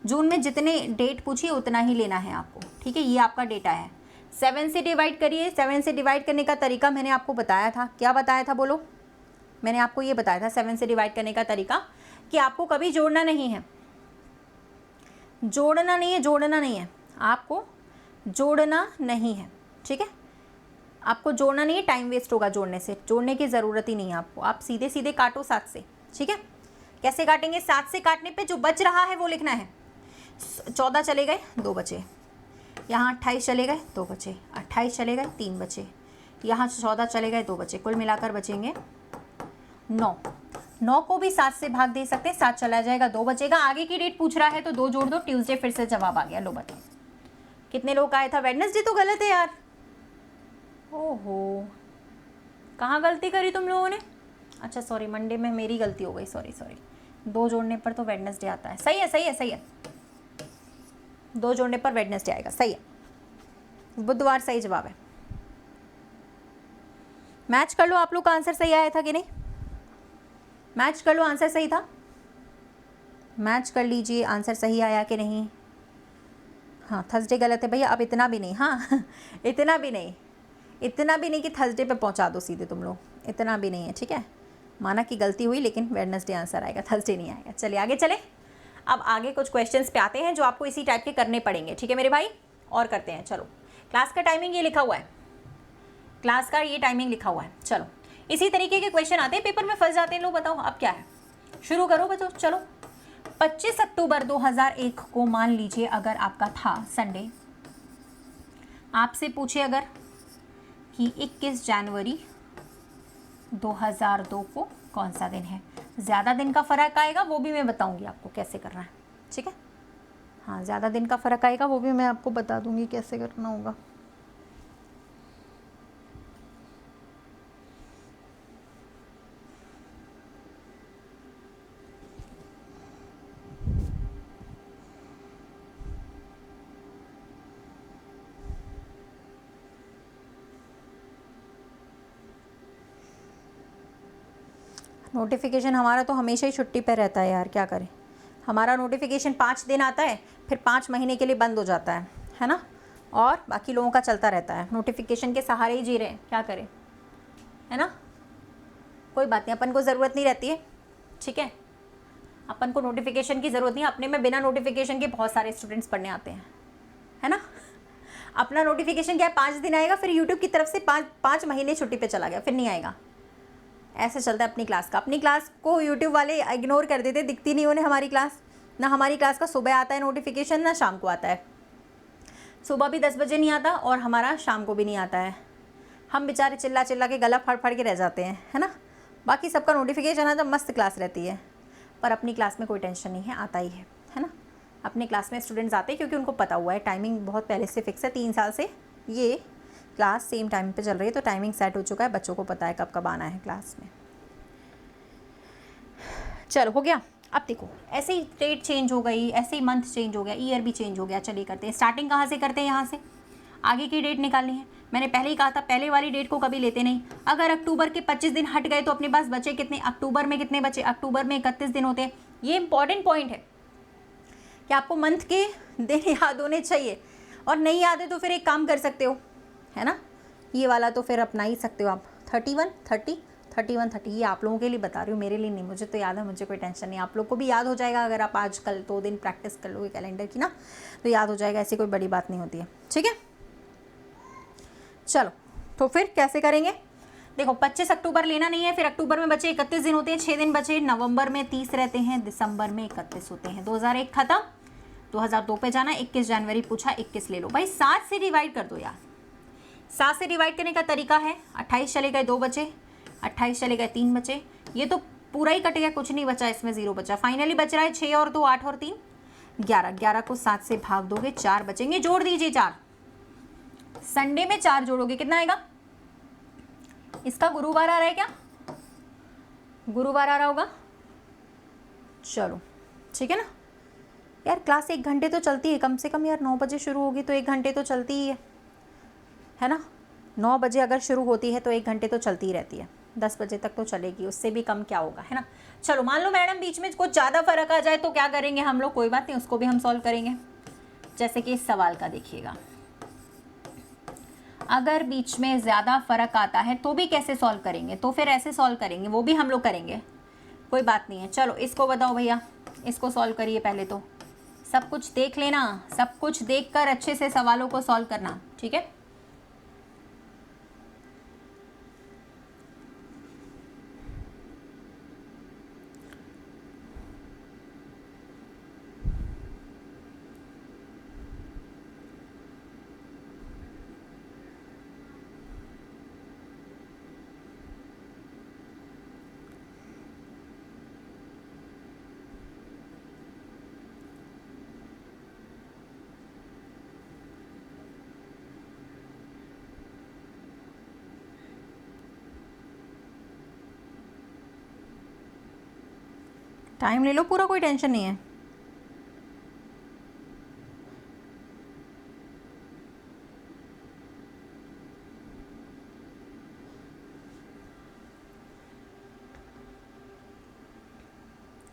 S1: जून में जितने डेट पूछिए उतना ही लेना है आपको, ठीक है। ये आपका डेटा है। 7 से डिवाइड करिए। 7 से डिवाइड करने का तरीका मैंने आपको बताया था। क्या बताया था बोलो? मैंने आपको ये बताया था 7 से डिवाइड करने का तरीका, कि आपको कभी जोड़ना नहीं है, जोड़ना नहीं है, जोड़ना नहीं है, आपको जोड़ना नहीं है, ठीक है। आपको जोड़ना नहीं है, टाइम वेस्ट होगा जोड़ने से, जोड़ने की ज़रूरत ही नहीं है आपको। आप सीधे सीधे काटो 7 से, ठीक है। कैसे काटेंगे? 7 से काटने पे जो बच रहा है वो लिखना है। 14 चले गए, 2 बचे। यहाँ 28 चले गए, 2 बचे। 28 चले गए, 3 बचे। यहाँ 14 चले गए, 2 बचे। कुल मिलाकर बचेंगे 9। 9 को भी 7 से भाग दे सकते हैं, 7 चला जाएगा, 2 बचेगा। आगे की डेट पूछ रहा है तो 2 जोड़ दो, ट्यूसडे फिर से जवाब आ गया। लो बताओ कितने लोग आया था? वेडनेसडे तो गलत है यार। ओहो, कहाँ गलती करी तुम लोगों ने? अच्छा सॉरी, मंडे में मेरी गलती हो गई, सॉरी। 2 जोड़ने पर तो वेडनेसडे आता है। सही है। 2 जोड़ने पर वेडनेसडे आएगा, सही है। बुधवार सही जवाब है। मैच कर लो, आप लोग का आंसर सही आया था कि नहीं? मैच कर लो, आंसर सही था। मैच कर लीजिए, आंसर सही आया कि नहीं। हाँ थर्सडे गलत है भैया। अब इतना भी नहीं, हाँ इतना भी नहीं कि थर्सडे पे पहुंचा दो सीधे तुम लोग, इतना भी नहीं है, ठीक है। माना कि गलती हुई, लेकिन वेडनेसडे आंसर आएगा, थर्सडे नहीं आएगा। चलिए आगे चले। अब आगे कुछ क्वेश्चंस पे आते हैं जो आपको इसी टाइप के करने पड़ेंगे, ठीक है मेरे भाई। और करते हैं, चलो। क्लास का टाइमिंग ये लिखा हुआ है, क्लास का ये टाइमिंग लिखा हुआ है। चलो इसी तरीके के क्वेश्चन आते हैं, पेपर में फंस जाते हैं लोग। बताओ अब क्या है, शुरू करो बच्चों। चलो 25 अक्टूबर 2001 को मान लीजिए अगर आपका था संडे, आपसे पूछे अगर कि 21 जनवरी 2002 को कौन सा दिन है। ज़्यादा दिन का फ़र्क आएगा, वो भी मैं बताऊंगी आपको कैसे करना है, ठीक है। हाँ, ज़्यादा दिन का फ़र्क आएगा, वो भी मैं आपको बता दूंगी कैसे करना होगा। नोटिफिकेशन हमारा तो हमेशा ही छुट्टी पे रहता है यार, क्या करें। हमारा नोटिफिकेशन 5 दिन आता है, फिर 5 महीने के लिए बंद हो जाता है ना। और बाकी लोगों का चलता रहता है, नोटिफिकेशन के सहारे ही जी रहे हैं, क्या करें, है ना। कोई बात नहीं, अपन को ज़रूरत नहीं रहती है, ठीक है। अपन को नोटिफिकेशन की ज़रूरत नहीं है, अपने में बिना नोटिफिकेशन के बहुत सारे स्टूडेंट्स पढ़ने आते हैं, है ना। अपना नोटिफिकेशन क्या है, 5 दिन आएगा, फिर यूट्यूब की तरफ से 5 महीने छुट्टी पे चला गया, फिर नहीं आएगा। ऐसे चलता है अपनी क्लास का। अपनी क्लास को यूट्यूब वाले इग्नोर कर देते, दिखती नहीं उन्हें हमारी क्लास। ना हमारी क्लास का सुबह आता है नोटिफिकेशन, ना शाम को आता है। सुबह भी 10 बजे नहीं आता और हमारा शाम को भी नहीं आता है। हम बेचारे चिल्ला चिल्ला के गला फाड़ फाड़ के रह जाते हैं, है ना। बाकी सबका नोटिफिकेशन आता, मस्त क्लास रहती है। पर अपनी क्लास में कोई टेंशन नहीं है, आता ही है ना। अपनी क्लास में स्टूडेंट्स आते हैं क्योंकि उनको पता हुआ है, टाइमिंग बहुत पहले से फिक्स है। 3 साल से ये क्लास सेम टाइम पे चल रही है, तो टाइमिंग सेट हो चुका है, बच्चों को पता है कब कब आना है क्लास में। चलो हो गया। अब देखो, ऐसे ही डेट चेंज हो गई, ऐसे ही मंथ चेंज हो गया, ईयर भी चेंज हो गया। चलिए करते हैं, स्टार्टिंग कहाँ से करते हैं, यहाँ से आगे की डेट निकालनी है। मैंने पहले ही कहा था, पहले वाली डेट को कभी लेते नहीं। अगर अक्टूबर के 25 दिन हट गए तो अपने पास बचे कितने, अक्टूबर में कितने बचे, अक्टूबर में 31 दिन होते हैं। ये इंपॉर्टेंट पॉइंट है कि आपको मंथ के दिन याद होने चाहिए, और नहीं याद है तो फिर एक काम कर सकते हो, है ना। ये वाला तो फिर अपना ही सकते हो आप, 31, 30, 31, 30। ये आप लोगों के लिए बता रही हूँ, मेरे लिए नहीं। मुझे तो याद है, मुझे कोई टेंशन नहीं। आप लोग को भी याद हो जाएगा अगर आप आज कल 2 दिन प्रैक्टिस कर लोगे कैलेंडर की ना, तो याद हो जाएगा, ऐसी कोई बड़ी बात नहीं होती है, ठीक है। चलो तो फिर कैसे करेंगे, देखो 25 अक्टूबर लेना नहीं है, फिर अक्टूबर में बचे 31 दिन होते हैं, 6 दिन बचे। नवंबर में 30 रहते हैं, दिसंबर में 31 होते हैं। 2001 खत्म, 2002 पे जाना। 21 जनवरी पूछा, 21 ले लो भाई। 7 से डिवाइड कर दो यार। 7 से डिवाइड करने का तरीका है, 28 चले गए, 2 बचे, 28 चले गए, 3 बचे। ये तो पूरा ही कट गया, कुछ नहीं बचा, इसमें 0 बचा। फाइनली बच रहा है 6 और 2, 8 और 3, 11। 11 को 7 से भाग दोगे, 4 बचेंगे, जोड़ दीजिए 4। संडे में 4 जोड़ोगे, कितना आएगा। इसका गुरुवार आ रहा है क्या, गुरुवार आ रहा होगा। चलो ठीक है ना यार। क्लास 1 घंटे तो चलती है कम से कम यार, 9 बजे शुरू होगी तो 1 घंटे तो चलती ही है ना। 9 बजे अगर शुरू होती है तो 1 घंटे तो चलती ही रहती है। 10 बजे तक तो चलेगी, उससे भी कम क्या होगा, है ना। चलो मान लो मैडम बीच में कुछ ज़्यादा फर्क आ जाए तो क्या करेंगे हम लोग, कोई बात नहीं, उसको भी हम सॉल्व करेंगे। जैसे कि इस सवाल का देखिएगा, अगर बीच में ज़्यादा फर्क आता है तो भी कैसे सॉल्व करेंगे, तो फिर ऐसे सॉल्व करेंगे, वो भी हम लोग करेंगे, कोई बात नहीं है। चलो इसको बताओ भैया, इसको सॉल्व करिए पहले तो। सब कुछ देख लेना, सब कुछ देखकर अच्छे से सवालों को सॉल्व करना, ठीक है। टाइम ले लो पूरा, कोई टेंशन नहीं है।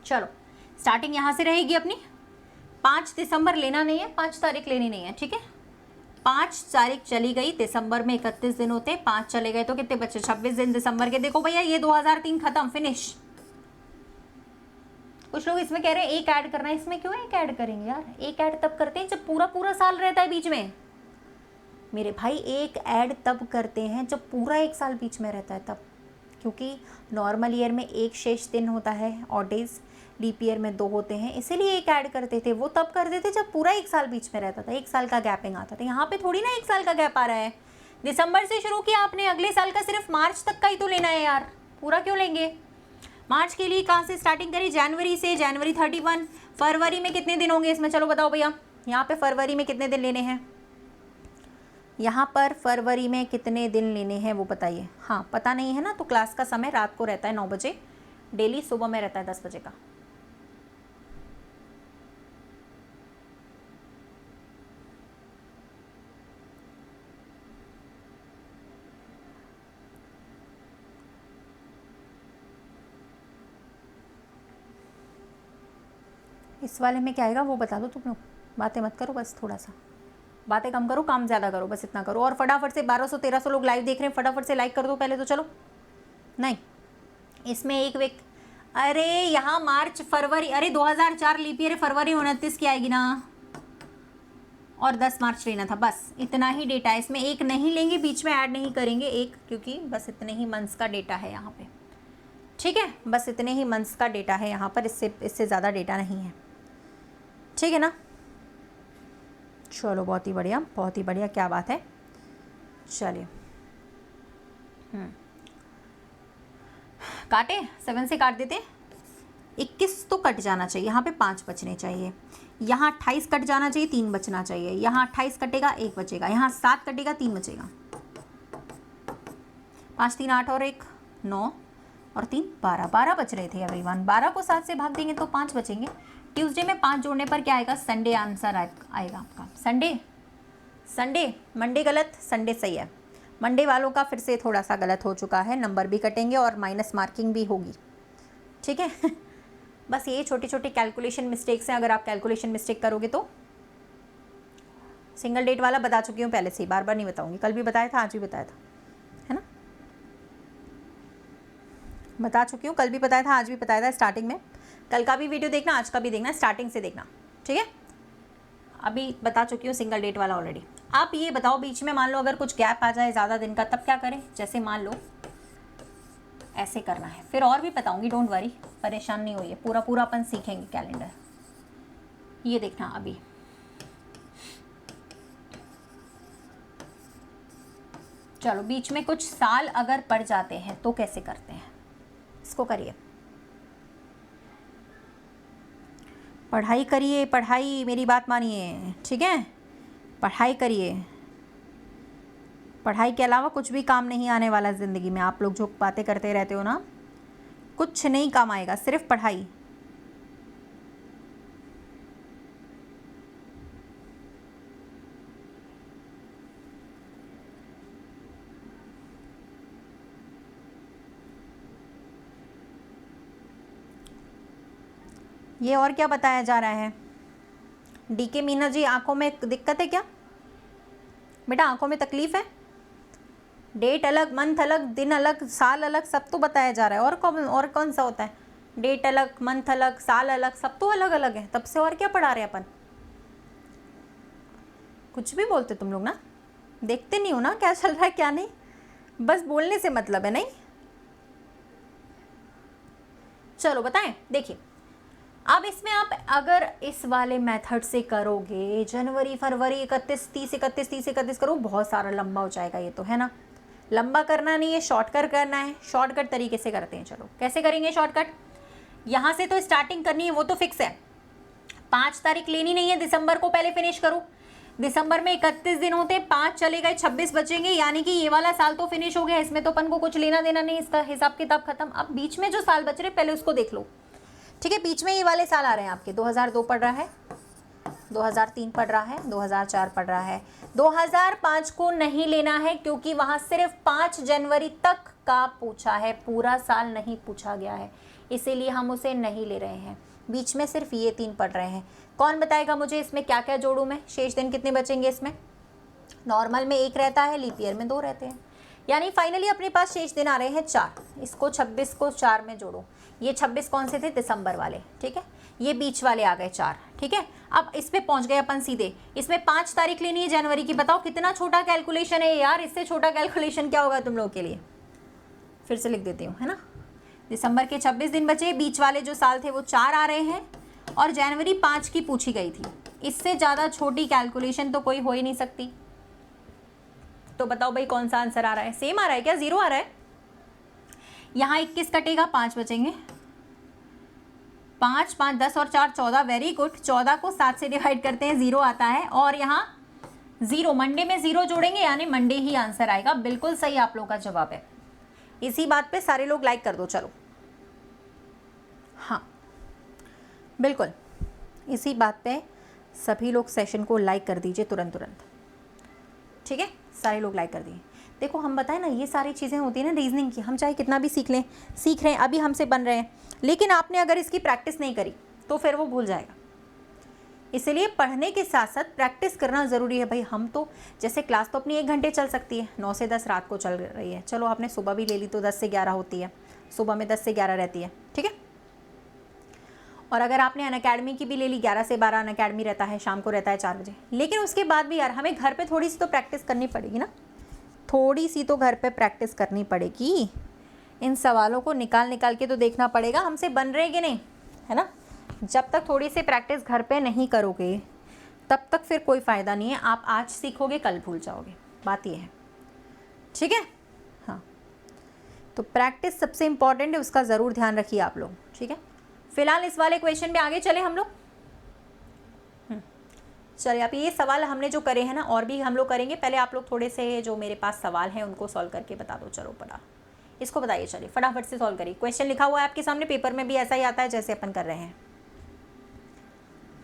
S1: चलो स्टार्टिंग यहाँ से रहेगी अपनी। 5 दिसंबर लेना नहीं है, 5 तारीख लेनी नहीं है, ठीक है। 5 तारीख चली गई, दिसंबर में 31 दिन होते, 5 चले गए तो कितने बचे? 26 दिन दिसंबर के। देखो भैया ये 2003 खत्म, फिनिश। कुछ लोग इसमें कह रहे हैं एक ऐड करना है, इसमें क्यों एक ऐड करेंगे यार? एक ऐड तब करते हैं जब पूरा पूरा साल रहता है बीच में। मेरे भाई एक ऐड तब करते हैं जब पूरा एक साल बीच में रहता है तब, क्योंकि नॉर्मल ईयर में एक शेष दिन होता है और डेज, लीप ईयर में 2 होते हैं, इसीलिए एक ऐड करते थे। वो तब करते थे जब पूरा एक साल बीच में रहता था, एक साल का गैपिंग आता था। यहाँ पे थोड़ी ना एक साल का गैप आ रहा है। दिसंबर से शुरू किया आपने, अगले साल का सिर्फ मार्च तक का ही तो लेना है यार, पूरा क्यों लेंगे? मार्च के लिए कहाँ से स्टार्टिंग करी? जनवरी से, जनवरी 31। फरवरी में कितने दिन होंगे इसमें? चलो बताओ भैया, यहाँ पे फरवरी में कितने दिन लेने हैं? यहाँ पर फरवरी में कितने दिन लेने हैं वो बताइए। हाँ पता नहीं है ना, तो क्लास का समय रात को रहता है 9 बजे, डेली सुबह में रहता है 10 बजे का। इस वाले में क्या आएगा वो बता दो तुम लोग, बातें मत करो, बस थोड़ा सा बातें कम करो, काम ज़्यादा करो, बस इतना करो। और फटाफट से 1200-1300 लोग लाइव देख रहे हैं, फटाफट से लाइक कर दो पहले तो। चलो नहीं इसमें एक वीक, अरे यहाँ मार्च फरवरी, अरे 2004 लीप ईयर, फरवरी 29 की आएगी ना, और 10 मार्च लेना था, बस इतना ही डेटा है इसमें। एक नहीं लेंगे, बीच में ऐड नहीं करेंगे एक, क्योंकि बस इतने ही मंथ्स का डेटा है यहाँ पे, ठीक है? बस इतने ही मंथ्स का डेटा है यहाँ पर, इससे ज़्यादा डेटा नहीं है, ठीक है ना? चलो बहुत ही बढ़िया, बहुत ही बढ़िया, क्या बात है। चलिए काटे 7 से काट देते, 21 तो कट जाना चाहिए, यहाँ पे 5 बचने चाहिए, यहाँ 28 कट जाना चाहिए, 3 बचना चाहिए, यहाँ 28 कटेगा 1 बचेगा, यहाँ 7 कटेगा 3 बचेगा, 5 3 8 और 1 9 और 3 12 बच रहे थे एवरीवन। 12 को 7 से भाग देंगे तो 5 बचेंगे। ट्यूसडे में 5 जोड़ने पर क्या आएगा? संडे आंसर आएगा आपका। संडे मंडे गलत, संडे सही है। मंडे वालों का फिर से थोड़ा सा गलत हो चुका है, नंबर भी कटेंगे और माइनस मार्किंग भी होगी, ठीक है? बस ये छोटी छोटी कैलकुलेशन मिस्टेक्स हैं, अगर आप कैलकुलेशन मिस्टेक करोगे तो। सिंगल डेट वाला बता चुकी हूँ पहले से ही, बार बार नहीं बताऊँगी, कल भी बताया था, आज भी बताया था, है ना? बता चुकी हूँ, कल भी बताया था, आज भी बताया था स्टार्टिंग में। कल का भी वीडियो देखना, आज का भी देखना, स्टार्टिंग से देखना, ठीक है? अभी बता चुकी हूँ सिंगल डेट वाला ऑलरेडी। आप ये बताओ, बीच में मान लो अगर कुछ गैप आ जाए ज़्यादा दिन का, तब क्या करें? जैसे मान लो ऐसे करना है, फिर और भी बताऊँगी, डोंट वरी, परेशान नहीं होइए, पूरा पूरा अपन सीखेंगे कैलेंडर। ये देखना अभी, चलो बीच में कुछ साल अगर पड़ जाते हैं तो कैसे करते हैं, इसको करिए। पढ़ाई करिए, पढ़ाई, मेरी बात मानिए, ठीक है? पढ़ाई करिए, पढ़ाई के अलावा कुछ भी काम नहीं आने वाला ज़िंदगी में। आप लोग जो बातें करते रहते हो ना, कुछ नहीं काम आएगा, सिर्फ पढ़ाई। ये और क्या बताया जा रहा है? डीके मीना जी, आंखों में दिक्कत है क्या बेटा? आंखों में तकलीफ है? डेट अलग, मंथ अलग, दिन अलग, साल अलग, सब तो बताया जा रहा है। और कौन सा होता है? डेट अलग, मंथ अलग, साल अलग, सब तो अलग अलग है, तब से और क्या पढ़ा रहे अपन? कुछ भी बोलते तुम लोग ना, देखते नहीं हो ना क्या चल रहा है क्या नहीं, बस बोलने से मतलब है, नहीं? चलो बताएं, देखिए अब इसमें आप अगर इस वाले मेथड से करोगे, जनवरी फरवरी 31 30 31 30 31 करो, बहुत सारा लंबा हो जाएगा ये तो, है ना? लंबा करना नहीं है, शॉर्टकट करना है। शॉर्टकट तरीके से करते हैं, चलो कैसे करेंगे शॉर्टकट? यहाँ से तो स्टार्टिंग करनी है, वो तो फिक्स है। 5 तारीख लेनी नहीं है, दिसंबर को पहले फिनिश करो। दिसंबर में 31 दिन होते, 5 चले गए, 26 बचेंगे, यानी कि ये वाला साल तो फिनिश हो गया, इसमें तो अपन को कुछ लेना देना नहीं, इसका हिसाब किताब खत्म। अब बीच में जो साल बच रहे पहले उसको देख लो, ठीक है? बीच में ये वाले साल आ रहे हैं आपके, 2002 पढ़ रहा है, 2003 पढ़ रहा है, 2004 पढ़ रहा है। 2005 को नहीं लेना है क्योंकि वहाँ सिर्फ 5 जनवरी तक का पूछा है, पूरा साल नहीं पूछा गया है, इसीलिए हम उसे नहीं ले रहे हैं। बीच में सिर्फ ये 3 पढ़ रहे हैं। कौन बताएगा मुझे इसमें क्या क्या जोड़ूँ मैं? शेष दिन कितने बचेंगे इसमें? नॉर्मल में 1 रहता है, लीप ईयर में 2 रहते हैं। यानी फाइनली अपने पास शेष दिन आ रहे हैं 4। इसको 26 को 4 में जोड़ो। ये 26 कौन से थे? दिसंबर वाले, ठीक है। ये बीच वाले आ गए 4, ठीक है। अब इस पे पहुंच गए अपन सीधे। इसमें 5 तारीख लेनी है जनवरी की। बताओ कितना छोटा कैलकुलेशन है यार, इससे छोटा कैलकुलेशन क्या होगा तुम लोगों के लिए? फिर से लिख देती हूँ, है ना। दिसंबर के 26 दिन बचे, बीच वाले जो साल थे वो 4 आ रहे हैं, और जनवरी 5 की पूछी गई थी। इससे ज़्यादा छोटी कैलकुलेशन तो कोई हो ही नहीं सकती। तो बताओ भाई कौन सा आंसर आ रहा है? सेम आ रहा है क्या? 0 आ रहा है। यहाँ 21 कटेगा, 5 बचेंगे। 5 5 10 और 4 14। Very good. 14 को 7 से डिवाइड करते हैं, 0 आता है। और यहाँ 0, मंडे में 0 जोड़ेंगे यानी मंडे ही आंसर आएगा। बिल्कुल सही आप लोगों का जवाब है। इसी बात पे सारे लोग लाइक कर दो। चलो, हाँ बिल्कुल, इसी बात पे सभी लोग सेशन को लाइक कर दीजिए तुरंत तुरंत, ठीक है। सारे लोग लाइक कर दिए। देखो हम बताएं ना, ये सारी चीज़ें होती हैं ना रीजनिंग की, हम चाहे कितना भी सीख रहे हैं, अभी हमसे बन रहे हैं, लेकिन आपने अगर इसकी प्रैक्टिस नहीं करी तो फिर वो भूल जाएगा। इसलिए पढ़ने के साथ साथ प्रैक्टिस करना ज़रूरी है भाई। हम तो जैसे क्लास तो अपनी 1 घंटे चल सकती है, 9 से 10 रात को चल रही है। चलो आपने सुबह भी ले ली तो 10 से 11 होती है, सुबह में 10 से 11 रहती है, ठीक है। और अगर आपने अनअकैडमी की भी ले ली, 11 से 12 अनअकैडमी रहता है, शाम को रहता है 4 बजे। लेकिन उसके बाद भी यार हमें घर पे थोड़ी सी तो प्रैक्टिस करनी पड़ेगी ना, थोड़ी सी तो घर पे प्रैक्टिस करनी पड़ेगी। इन सवालों को निकाल के तो देखना पड़ेगा हमसे बन रहे कि नहीं, है ना। जब तक थोड़ी सी प्रैक्टिस घर पे नहीं करोगे तब तक फिर कोई फ़ायदा नहीं है। आप आज सीखोगे कल भूल जाओगे, बात ये है, ठीक है। हाँ, तो प्रैक्टिस सबसे इम्पॉर्टेंट है, उसका ज़रूर ध्यान रखिए आप लोग, ठीक है। फिलहाल इस वाले क्वेश्चन में आगे चले हम लोग। चलिए, अब ये सवाल हमने जो करे हैं ना, और भी हम लोग करेंगे। पहले आप लोग थोड़े से जो मेरे पास सवाल हैं उनको सॉल्व करके बता दो। चलो पढ़ा, इसको बताइए, चलिए फटाफट से सॉल्व करिए। क्वेश्चन लिखा हुआ है आपके सामने, पेपर में भी ऐसा ही आता है जैसे अपन कर रहे हैं।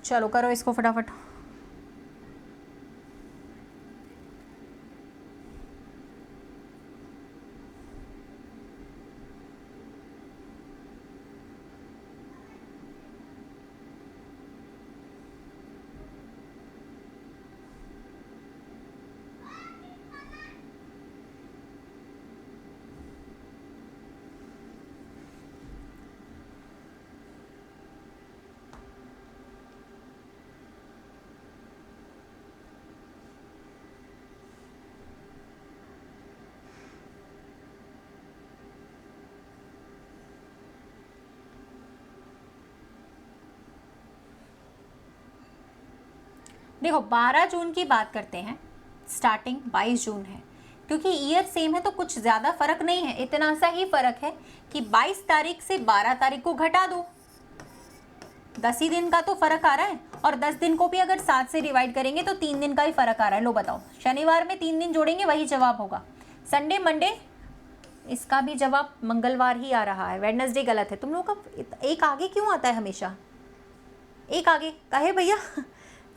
S1: चलो करो इसको फटाफट। देखो 12 जून की बात करते हैं, स्टार्टिंग 22 जून है, क्योंकि ईयर सेम है तो कुछ ज़्यादा फर्क नहीं है। इतना सा ही फर्क है कि 22 तारीख से 12 तारीख को घटा दो, 10 ही दिन का तो फर्क आ रहा है। और 10 दिन को भी अगर 7 से डिवाइड करेंगे तो 3 दिन का ही फर्क आ रहा है। लो बताओ, शनिवार में 3 दिन जोड़ेंगे वही जवाब होगा। संडे मंडे, इसका भी जवाब मंगलवार ही आ रहा है। वेडनेसडे गलत है। तुम लोग का एक आगे क्यों आता है हमेशा? एक आगे कहे भैया।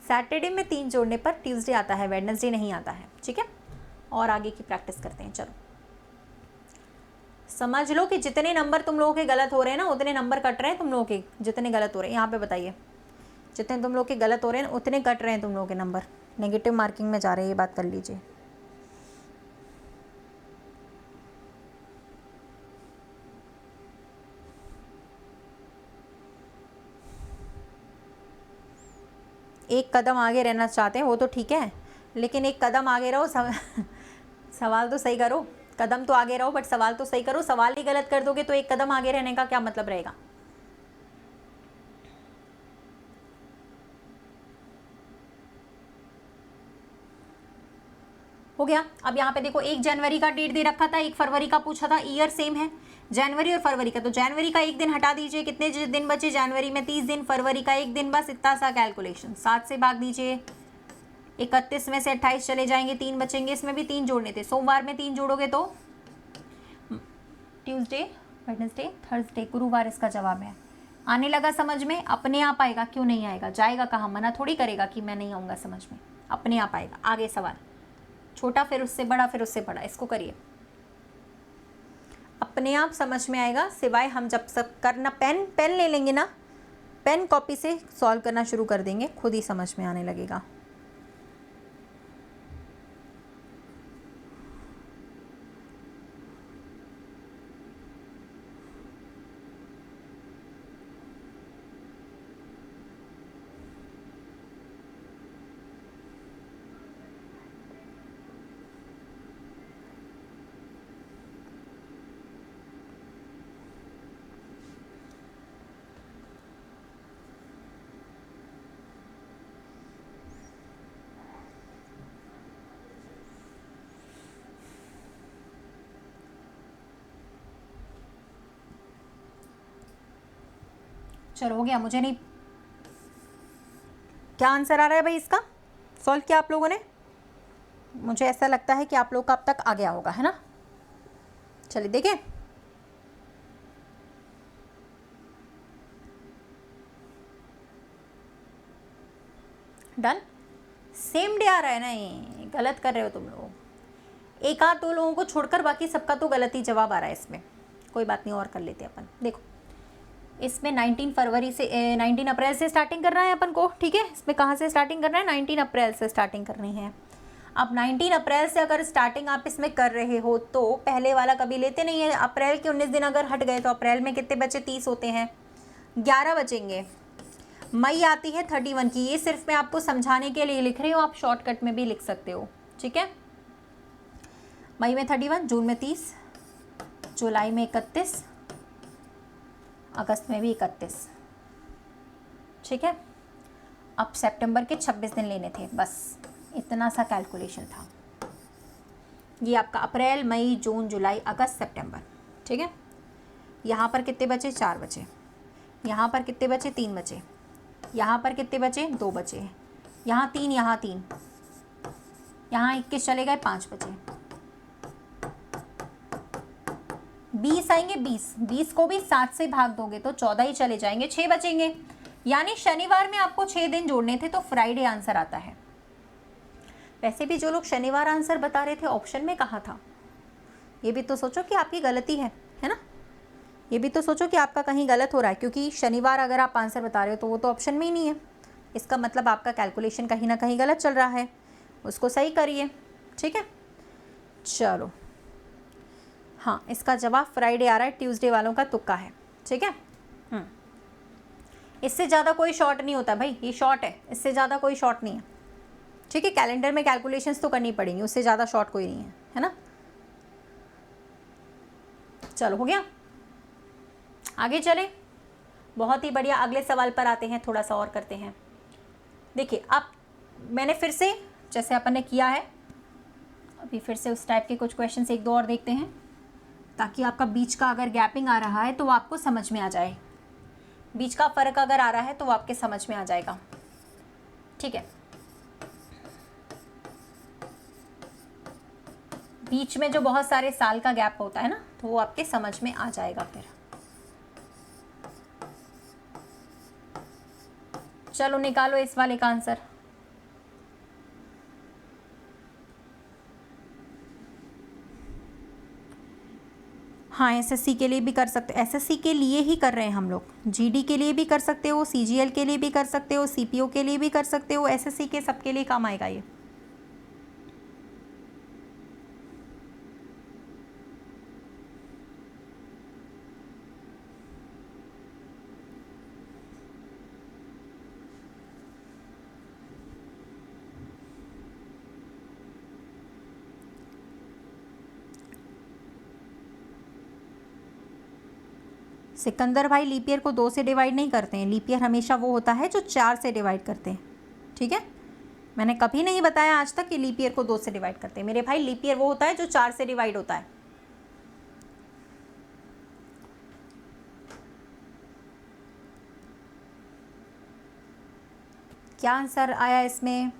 S1: सैटरडे में 3 जोड़ने पर ट्यूसडे आता है, वेडनेसडे नहीं आता है, ठीक है। और आगे की प्रैक्टिस करते हैं। चलो समझ लो कि जितने नंबर तुम लोगों के गलत हो रहे हैं ना, उतने नंबर कट रहे हैं तुम लोगों के। जितने गलत हो रहे हैं यहाँ पे बताइए, जितने तुम लोग के गलत हो रहे हैं उतने कट रहे हैं तुम लोगों के नंबर, नेगेटिव मार्किंग में जा रहे हैं। ये बात कर लीजिए। एक कदम आगे रहना चाहते हैं वो तो ठीक है, लेकिन एक कदम आगे रहो। सवाल तो सही करो। कदम तो आगे रहो बट सवाल तो सही करो। सवाल ही गलत कर दोगे तो एक कदम आगे रहने का क्या मतलब रहेगा? हो गया। अब यहाँ पे देखो 1 जनवरी का डेट दे रखा था, 1 फरवरी का पूछा था, ईयर सेम है जनवरी और फरवरी का। तो जनवरी का 1 दिन हटा दीजिए, कितने दिन बचे जनवरी में? 30 दिन। फरवरी का 1 दिन, बस इतना सा कैलकुलेशन। 7 से भाग दीजिए, 31 में से 28 चले जाएंगे, 3 बचेंगे। इसमें भी 3 जोड़ने थे। सोमवार में 3 जोड़ोगे तो ट्यूसडे, वेडनेसडे, थर्सडे, गुरुवार इसका जवाब है। आने लगा समझ में? अपने आप आएगा, क्यों नहीं आएगा? जाएगा कहाँ? मना थोड़ी करेगा कि मैं नहीं आऊँगा समझ में, अपने आप आएगा। आगे सवाल, छोटा फिर उससे बड़ा फिर उससे बड़ा, इसको करिए, अपने आप समझ में आएगा। सिवाय हम जब सब करना, पेन ले लेंगे ना, पेन कॉपी से सॉल्व करना शुरू कर देंगे, खुद ही समझ में आने लगेगा। चलो हो गया, मुझे नहीं, क्या आंसर आ रहा है भाई इसका? सॉल्व किया आप लोगों ने? मुझे ऐसा लगता है कि आप लोग का अब तक आ गया होगा, है ना? चलिए देखें, डन। सेम डे आ रहा है ना, ये गलत कर रहे हो तुम लोग। एक आध दो लोगों को छोड़कर बाकी सबका तो गलत ही जवाब आ रहा है इसमें। कोई बात नहीं, और कर लेते अपन। देखो इसमें 19 फरवरी से 19 अप्रैल से स्टार्टिंग करना है अपन को, ठीक है? इसमें कहाँ से स्टार्टिंग करना है? 19 अप्रैल से स्टार्टिंग करनी है। अब 19 अप्रैल से अगर स्टार्टिंग आप इसमें कर रहे हो तो पहले वाला कभी लेते नहीं है। अप्रैल के 19 दिन अगर हट गए तो अप्रैल में कितने बचे? 30 होते हैं, 11 बचेंगे। मई आती है 31 की। ये सिर्फ मैं आपको समझाने के लिए लिख रही हूँ, आप शॉर्टकट में भी लिख सकते हो, ठीक है? मई में 31, जून में 30, जुलाई में 31, अगस्त में भी 31, ठीक है? अब सितंबर के 26 दिन लेने थे, बस इतना सा कैलकुलेशन था। ये आपका अप्रैल, मई, जून, जुलाई, अगस्त, सितंबर, ठीक है? यहाँ पर कितने बचे? 4 बचे। यहाँ पर कितने बचे? 3 बचे। यहाँ पर कितने बचे? 2 बचे। यहाँ 3, यहाँ 3, यहाँ 21 चले गए, 5 बचे। 20 आएंगे, 20 को भी 7 से भाग दोगे तो 14 ही चले जाएंगे, 6 बचेंगे। यानी शनिवार में आपको 6 दिन जोड़ने थे तो फ्राइडे आंसर आता है। वैसे भी जो लोग शनिवार आंसर बता रहे थे ऑप्शन में कहा था, ये भी तो सोचो कि आपकी गलती है ना? ये भी तो सोचो कि आपका कहीं गलत हो रहा है, क्योंकि शनिवार अगर आप आंसर बता रहे हो तो वो तो ऑप्शन में ही नहीं है। इसका मतलब आपका कैलकुलेशन कहीं ना कहीं गलत चल रहा है, उसको सही करिए, ठीक है? चलो, हाँ, इसका जवाब फ्राइडे आ रहा है, ट्यूसडे वालों का तुक्का है, ठीक है? इससे ज़्यादा कोई शॉर्ट नहीं होता भाई, ये शॉर्ट है, इससे ज़्यादा कोई शॉर्ट नहीं है, ठीक है? कैलेंडर में कैलकुलेशंस तो करनी पड़ेंगी, उससे ज़्यादा शॉर्ट कोई नहीं है ना? चलो हो गया, आगे चले। बहुत ही बढ़िया, अगले सवाल पर आते हैं, थोड़ा सा और करते हैं। देखिए अब मैंने फिर से जैसे अपन ने किया है, अभी फिर से उस टाइप के कुछ क्वेश्चंस एक दो और देखते हैं, ताकि आपका बीच का अगर गैपिंग आ रहा है तो वो आपको समझ में आ जाए। बीच का फ़र्क अगर आ रहा है तो वो आपके समझ में आ जाएगा, ठीक है? बीच में जो बहुत सारे साल का गैप होता है ना, तो वो आपके समझ में आ जाएगा फिर। चलो निकालो इस वाले का आंसर। हाँ, एसएससी के लिए भी कर सकते, एसएससी के लिए ही कर रहे हैं हम लोग। जीडी के लिए भी कर सकते हो, सीजीएल के लिए भी कर सकते हो, सीपीओ के लिए भी कर सकते हो, एसएससी के सबके लिए काम आएगा ये। सिकंदर भाई, लीप ईयर को 2 से डिवाइड नहीं करते हैं, लीप ईयर हमेशा वो होता है जो 4 से डिवाइड करते हैं, ठीक है? मैंने कभी नहीं बताया आज तक कि लीप ईयर को 2 से डिवाइड करते हैं मेरे भाई। लीप ईयर वो होता है जो 4 से डिवाइड होता है। क्या आंसर आया इसमें?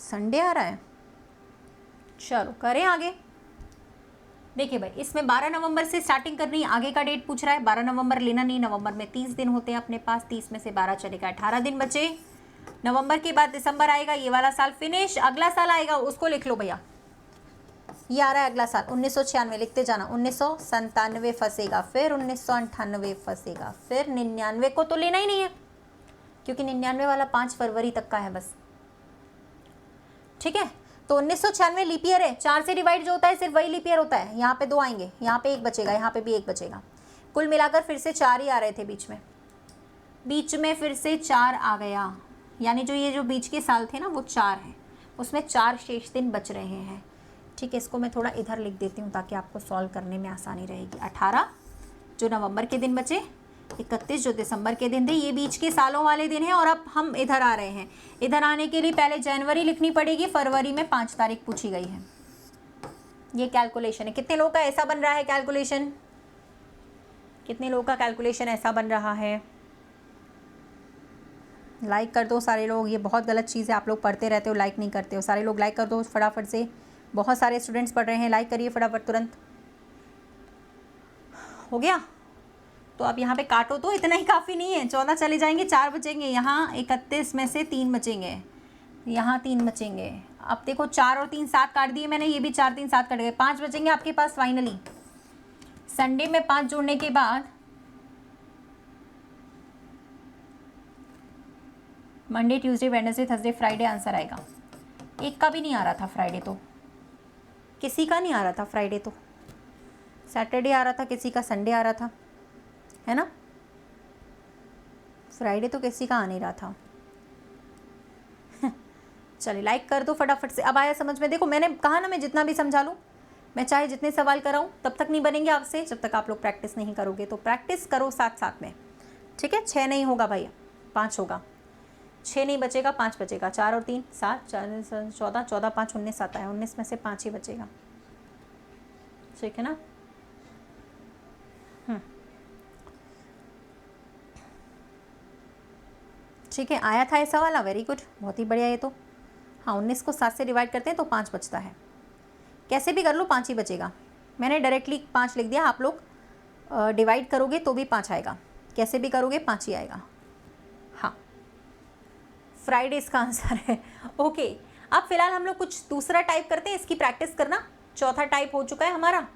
S1: संडे आ रहा है। चलो करें आगे। देखिए भाई, इसमें 12 नवंबर से स्टार्टिंग करनी है, आगे का डेट पूछ रहा है। 12 नवंबर लेना नहीं, नवंबर में 30 दिन होते हैं अपने पास, 30 में से 12 चलेगा, 18 दिन बचे। नवंबर के बाद दिसंबर आएगा, ये वाला साल फिनिश। अगला साल आएगा, उसको लिख लो भैया, ये आ रहा है अगला साल 1996, लिखते जाना। 1997 फंसेगा, फिर 1998 फंसेगा, फिर 99 को तो लेना ही नहीं है, क्योंकि 99 वाला 5 फरवरी तक का है बस, ठीक है? तो 1996 लीप ईयर है, 4 से डिवाइड जो होता है सिर्फ वही लीप ईयर होता है। यहाँ पे 2 आएंगे, यहाँ पे 1 बचेगा, यहाँ पे भी 1 बचेगा। कुल मिलाकर फिर से 4 ही आ रहे थे बीच में फिर से 4 आ गया, यानी जो ये जो बीच के साल थे ना वो 4 हैं, उसमें 4 शेष दिन बच रहे हैं, ठीक है? इसको मैं थोड़ा इधर लिख देती हूँ ताकि आपको सॉल्व करने में आसानी रहेगी। 18 जो नवंबर के दिन बचे, 31 जो दिसंबर के दिन थे, ये बीच के सालों वाले दिन हैं। और अब हम इधर आ रहे हैं, इधर आने के लिए पहले जनवरी लिखनी पड़ेगी, फरवरी में 5 तारीख पूछी गई है, ये कैलकुलेशन है। कितने लोगों का ऐसा बन रहा है कैलकुलेशन? कितने लोगों का कैलकुलेशन ऐसा बन रहा है? लाइक कर दो सारे लोग। ये बहुत गलत चीज़ है, आप लोग पढ़ते रहते हो लाइक नहीं करते हो। सारे लोग लाइक कर दो फटाफट से। बहुत सारे स्टूडेंट्स पढ़ रहे हैं, लाइक करिए फटाफट तुरंत। हो गया? तो अब यहाँ पे काटो तो, इतना ही काफ़ी नहीं है। 14 चले जाएंगे, 4 बचेंगे। यहाँ 31 में से 3 बचेंगे, यहाँ 3 बचेंगे। अब देखो 4 और 3 7 काट दिए मैंने, ये भी 4 3 7 कट गए, 5 बचेंगे आपके पास फाइनली। संडे में 5 जोड़ने के बाद Monday Tuesday Wednesday Thursday Friday answer आएगा। एक का भी नहीं आ रहा था फ्राइडे, तो किसी का नहीं आ रहा था फ्राइडे, तो सैटरडे आ रहा था किसी का, संडे आ रहा था, है ना। फ्राइडे तो किसी का आ नहीं रहा था। चलिए लाइक कर दो फटाफट से। अब आया समझ में? देखो मैंने कहा ना, मैं जितना भी समझा लूँ, मैं चाहे जितने सवाल कराऊँ तब तक नहीं बनेंगे आपसे जब तक आप लोग प्रैक्टिस नहीं करोगे। तो प्रैक्टिस करो साथ साथ में, ठीक है। 6 नहीं होगा भैया, 5 होगा। 6 नहीं बचेगा, 5 बचेगा। 4 और 3 7, 14, 14 5 19 आता है। 19 में से 5 ही बचेगा, ठीक है ना। ठीक है, आया था ऐसा वाला, वेरी गुड, बहुत ही बढ़िया। ये तो हाँ, 19 को 7 से डिवाइड करते हैं तो 5 बचता है। कैसे भी कर लो 5 ही बचेगा। मैंने डायरेक्टली 5 लिख दिया, आप लोग डिवाइड करोगे तो भी 5 आएगा, कैसे भी करोगे 5 ही आएगा। हाँ, फ्राइडे इसका आंसर है। ओके, अब फिलहाल हम लोग कुछ दूसरा टाइप करते हैं, इसकी प्रैक्टिस करना। चौथा टाइप हो चुका है हमारा,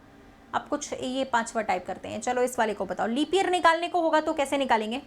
S1: अब कुछ ये 5वां टाइप करते हैं। चलो इस वाले को बताओ। लीप ईयर निकालने को होगा तो कैसे निकालेंगे?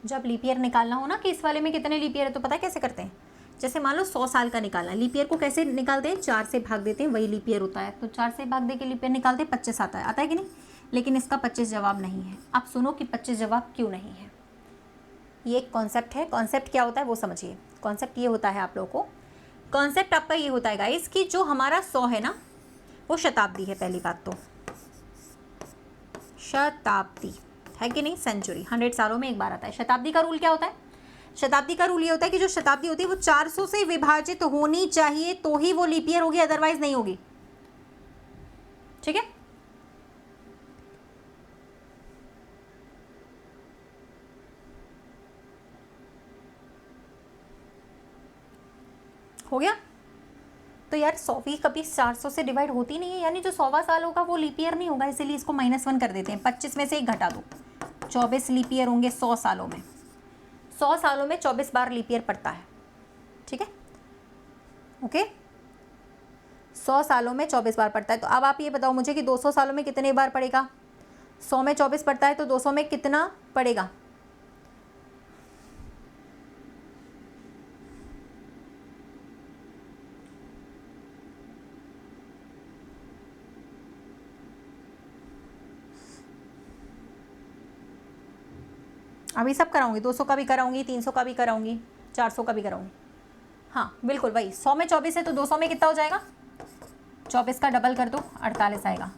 S1: जब लीप ईयर निकालना हो ना कि इस वाले में कितने लीप ईयर है, तो पता है कैसे करते हैं? जैसे मान लो 100 साल का निकालना है, लीप ईयर को कैसे निकालते हैं? 4 से भाग देते हैं, वही लीप ईयर होता है। तो 4 से भाग दे के लीप ईयर निकालते हैं, 25 आता है कि नहीं? लेकिन इसका 25 जवाब नहीं है। अब सुनो कि 25 जवाब क्यों नहीं है। ये एक कॉन्सेप्ट है। कॉन्सेप्ट क्या होता है वो समझिए। कॉन्सेप्ट ये होता है आप लोगों को, कॉन्सेप्ट आपका ये होता है गाइस कि जो हमारा 100 है ना, वो शताब्दी है। पहली बात तो शताब्दी है कि नहीं? सेंचुरी, 100 सालों में एक बार आता है। शताब्दी का रूल क्या होता है? शताब्दी का रूल ये होता है कि जो शताब्दी होती है वो 400 से विभाजित होनी चाहिए तो ही वो लीप ईयर होगी, अदरवाइज नहीं होगी, ठीक है। हो गया? तो यार 100वीं कभी 400 से डिवाइड होती नहीं है, यानी जो 100वां साल होगा वो लीप ईयर नहीं होगा, इसीलिए इसको -1 कर देते हैं। 25 में से 1 घटा दो, 24 लीप ईयर होंगे 100 सालों में। 100 सालों में 24 बार लीप ईयर पड़ता है, ठीक है। ओके, 100 सालों में 24 बार पड़ता है। तो अब आप ये बताओ मुझे कि 200 सालों में कितने बार पड़ेगा? 100 में 24 पड़ता है तो 200 में कितना पड़ेगा? अभी सब कराऊंगी, 200 का भी कराऊंगी, 300 का भी कराऊंगी, 400 का भी कराऊंगी। हाँ बिल्कुल वही, 100 में 24 है तो 200 में कितना हो जाएगा? 24 का डबल कर दो, 48 आएगा।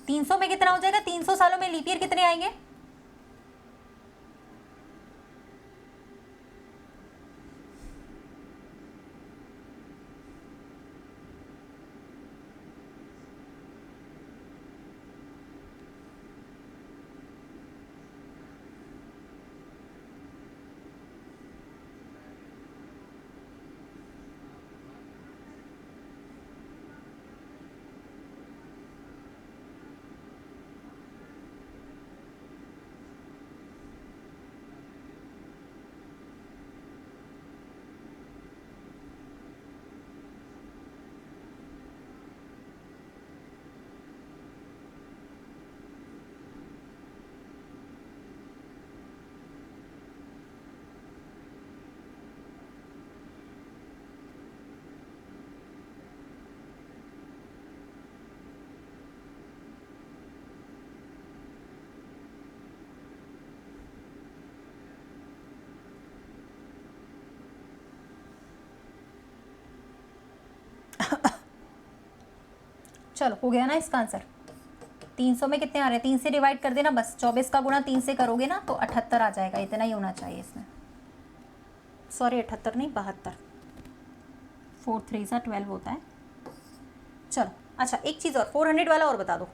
S1: 300 में कितना हो जाएगा? 300 सालों में लीप ईयर कितने आएंगे? चलो हो गया ना इसका आंसर। 300 में कितने आ रहे हैं, 3 से डिवाइड कर देना बस, 24 का गुणा 3 से करोगे ना तो 78 आ जाएगा, इतना ही होना चाहिए इसमें। सॉरी 78 नहीं 72, 4 3 सा 12 होता है। चलो अच्छा एक चीज़ और, 400 वाला और बता दो,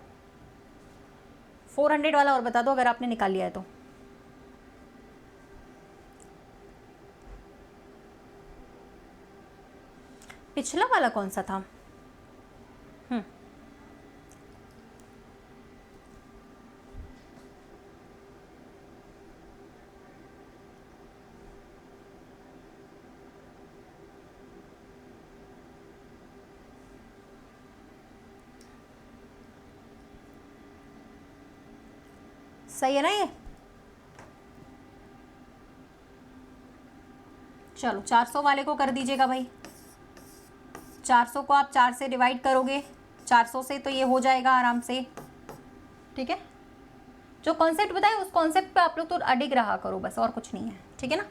S1: 400 वाला और बता दो अगर आपने निकाल लिया है तो। पिछला वाला कौन सा था? सही है ना ये? चलो 400 वाले को कर दीजिएगा भाई, 400 को आप 4 से डिवाइड करोगे, 400 से तो ये हो जाएगा आराम से, ठीक है। जो कॉन्सेप्ट बताए उस कॉन्सेप्ट पे आप लोग तो अडिग रहा करो बस, और कुछ नहीं है, ठीक है ना।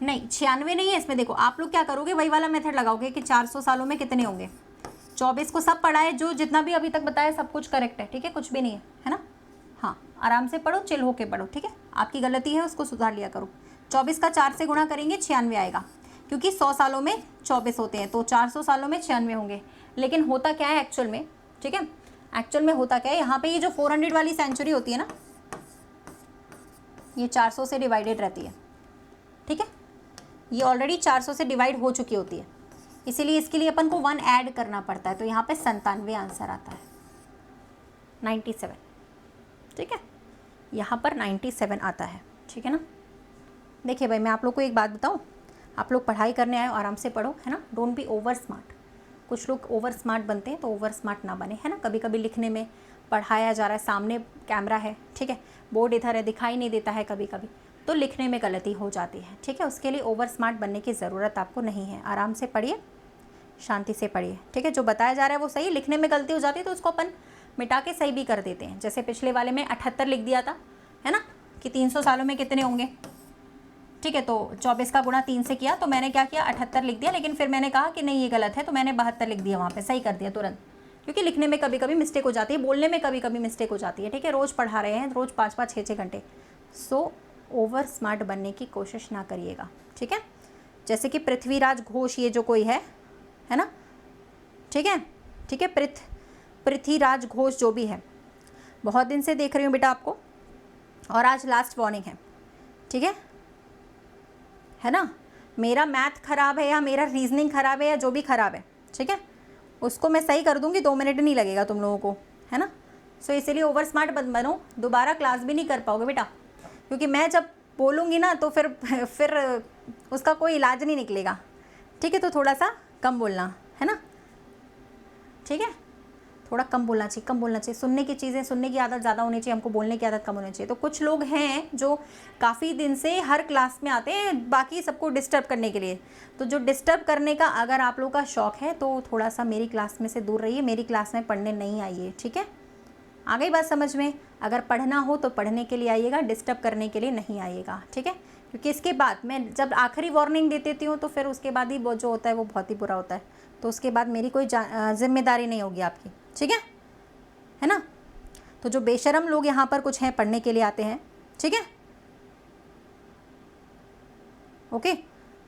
S1: नहीं 96 नहीं है इसमें, देखो आप लोग क्या करोगे, वही वाला मेथड लगाओगे कि 400 सालों में कितने होंगे। 24 को सब पढ़ा है, जो जितना भी अभी तक बताया सब कुछ करेक्ट है, ठीक है, कुछ भी नहीं है ना। हाँ आराम से पढ़ो, चिल होके पढ़ो, ठीक है। आपकी गलती है उसको सुधार लिया करो। 24 का 4 से गुणा करेंगे 96 आएगा, क्योंकि 100 सालों में 24 होते हैं, तो 400 सालों में 96 होंगे। लेकिन होता क्या है एक्चुअल में, ठीक है, एक्चुअल में होता क्या है, यहाँ पे ये जो 400 वाली सेंचुरी होती है ना, ये 400 से डिवाइडेड रहती है, ठीक है। ये ऑलरेडी 400 से डिवाइड हो चुकी होती है, इसीलिए इसके लिए अपन को 1 ऐड करना पड़ता है, तो यहाँ पे 97 आंसर आता है, 97, ठीक है, यहाँ पर 97 आता है, ठीक है ना। देखिए भाई मैं आप लोग को एक बात बताऊँ, आप लोग पढ़ाई करने आए हो, आराम से पढ़ो, है ना, डोंट बी ओवर स्मार्ट। कुछ लोग ओवर स्मार्ट बनते हैं, तो ओवर स्मार्ट ना बने, है ना। कभी कभी लिखने में पढ़ाया जा रहा है, सामने कैमरा है, ठीक है, बोर्ड इधर है, दिखाई नहीं देता है कभी कभी, तो लिखने में गलती हो जाती है, ठीक है। उसके लिए ओवर स्मार्ट बनने की ज़रूरत आपको नहीं है, आराम से पढ़िए, शांति से पढ़िए, ठीक है। जो बताया जा रहा है वो सही, लिखने में गलती हो जाती है तो उसको अपन मिटा के सही भी कर देते हैं। जैसे पिछले वाले में 78 लिख दिया था, है ना, कि 300 सालों में कितने होंगे, ठीक है, तो 24 का गुणा 3 से किया, तो मैंने क्या किया 78 लिख दिया, लेकिन फिर मैंने कहा कि नहीं ये गलत है, तो मैंने 72 लिख दिया, वहाँ पे सही कर दिया तुरंत, क्योंकि लिखने में कभी कभी मिस्टेक हो जाती है, बोलने में कभी कभी मिस्टेक हो जाती है, ठीक है। रोज़ पढ़ा रहे हैं, रोज़ 5-5 6-6 घंटे, सो ओवर स्मार्ट बनने की कोशिश ना करिएगा, ठीक है। जैसे कि पृथ्वीराज घोष ये जो कोई है ना, ठीक है, ठीक है, पृथ्वीराज घोष जो भी है, बहुत दिन से देख रही हूँ बेटा आपको, और आज लास्ट वार्निंग है, ठीक है ना। मेरा मैथ ख़राब है या मेरा रीजनिंग ख़राब है या जो भी ख़राब है, ठीक है, उसको मैं सही कर दूँगी, 2 मिनट नहीं लगेगा तुम लोगों को, है ना। सो इसलिए ओवर स्मार्ट बनो, दोबारा क्लास भी नहीं कर पाओगे बेटा, क्योंकि मैं जब बोलूँगी ना तो फिर उसका कोई इलाज नहीं निकलेगा, ठीक है। तो थोड़ा सा कम बोलना, है ना, ठीक है, थोड़ा कम बोलना चाहिए, सुनने की चीज़ें, सुनने की आदत ज़्यादा होनी चाहिए, हमको बोलने की आदत कम होनी चाहिए। तो कुछ लोग हैं जो काफ़ी दिन से हर क्लास में आते हैं बाकी सबको डिस्टर्ब करने के लिए, तो जो डिस्टर्ब करने का अगर आप लोग का शौक़ है तो थोड़ा सा मेरी क्लास में से दूर रहिए, मेरी क्लास में पढ़ने नहीं आइए, ठीक है। आ गई बात समझ में? अगर पढ़ना हो तो पढ़ने के लिए आइएगा, डिस्टर्ब करने के लिए नहीं आइएगा, ठीक है। क्योंकि इसके बाद मैं जब आखिरी वार्निंग दे देती हूँ तो फिर उसके बाद ही वो जो होता है वो बहुत ही बुरा होता है, तो उसके बाद मेरी कोई जिम्मेदारी नहीं होगी आपकी, ठीक है ना। तो जो बेशरम लोग यहाँ पर कुछ हैं पढ़ने के लिए आते हैं, ठीक है, ओके,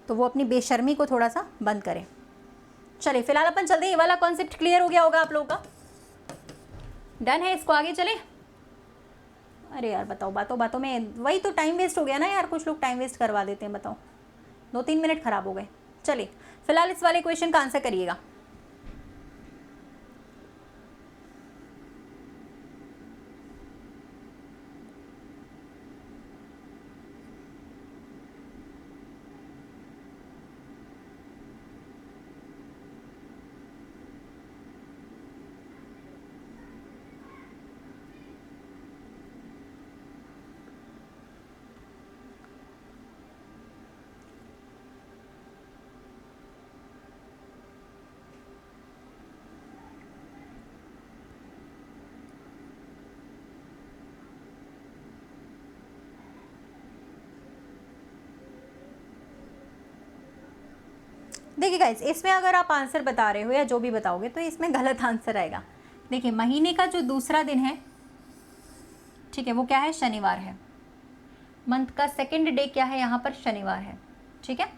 S1: तो वो अपनी बेशर्मी को थोड़ा सा बंद करें। चलिए फिलहाल अपन चलते हैं, ये वाला कॉन्सेप्ट क्लियर हो गया होगा आप लोगों का, डन है, इसको आगे चले। अरे यार बताओ, बातों में वही तो टाइम वेस्ट हो गया ना यार, कुछ लोग टाइम वेस्ट करवा देते हैं, बताओ 2-3 मिनट खराब हो गए। चलिए फिलहाल इस वाले क्वेश्चन का आंसर करिएगा। देखिए गाइस, इसमें अगर आप आंसर बता रहे हो या जो भी बताओगे तो इसमें गलत आंसर आएगा। देखिए महीने का जो दूसरा दिन है, ठीक है, वो क्या है, शनिवार है। मंथ का सेकंड डे क्या है, यहाँ पर शनिवार है, ठीक है।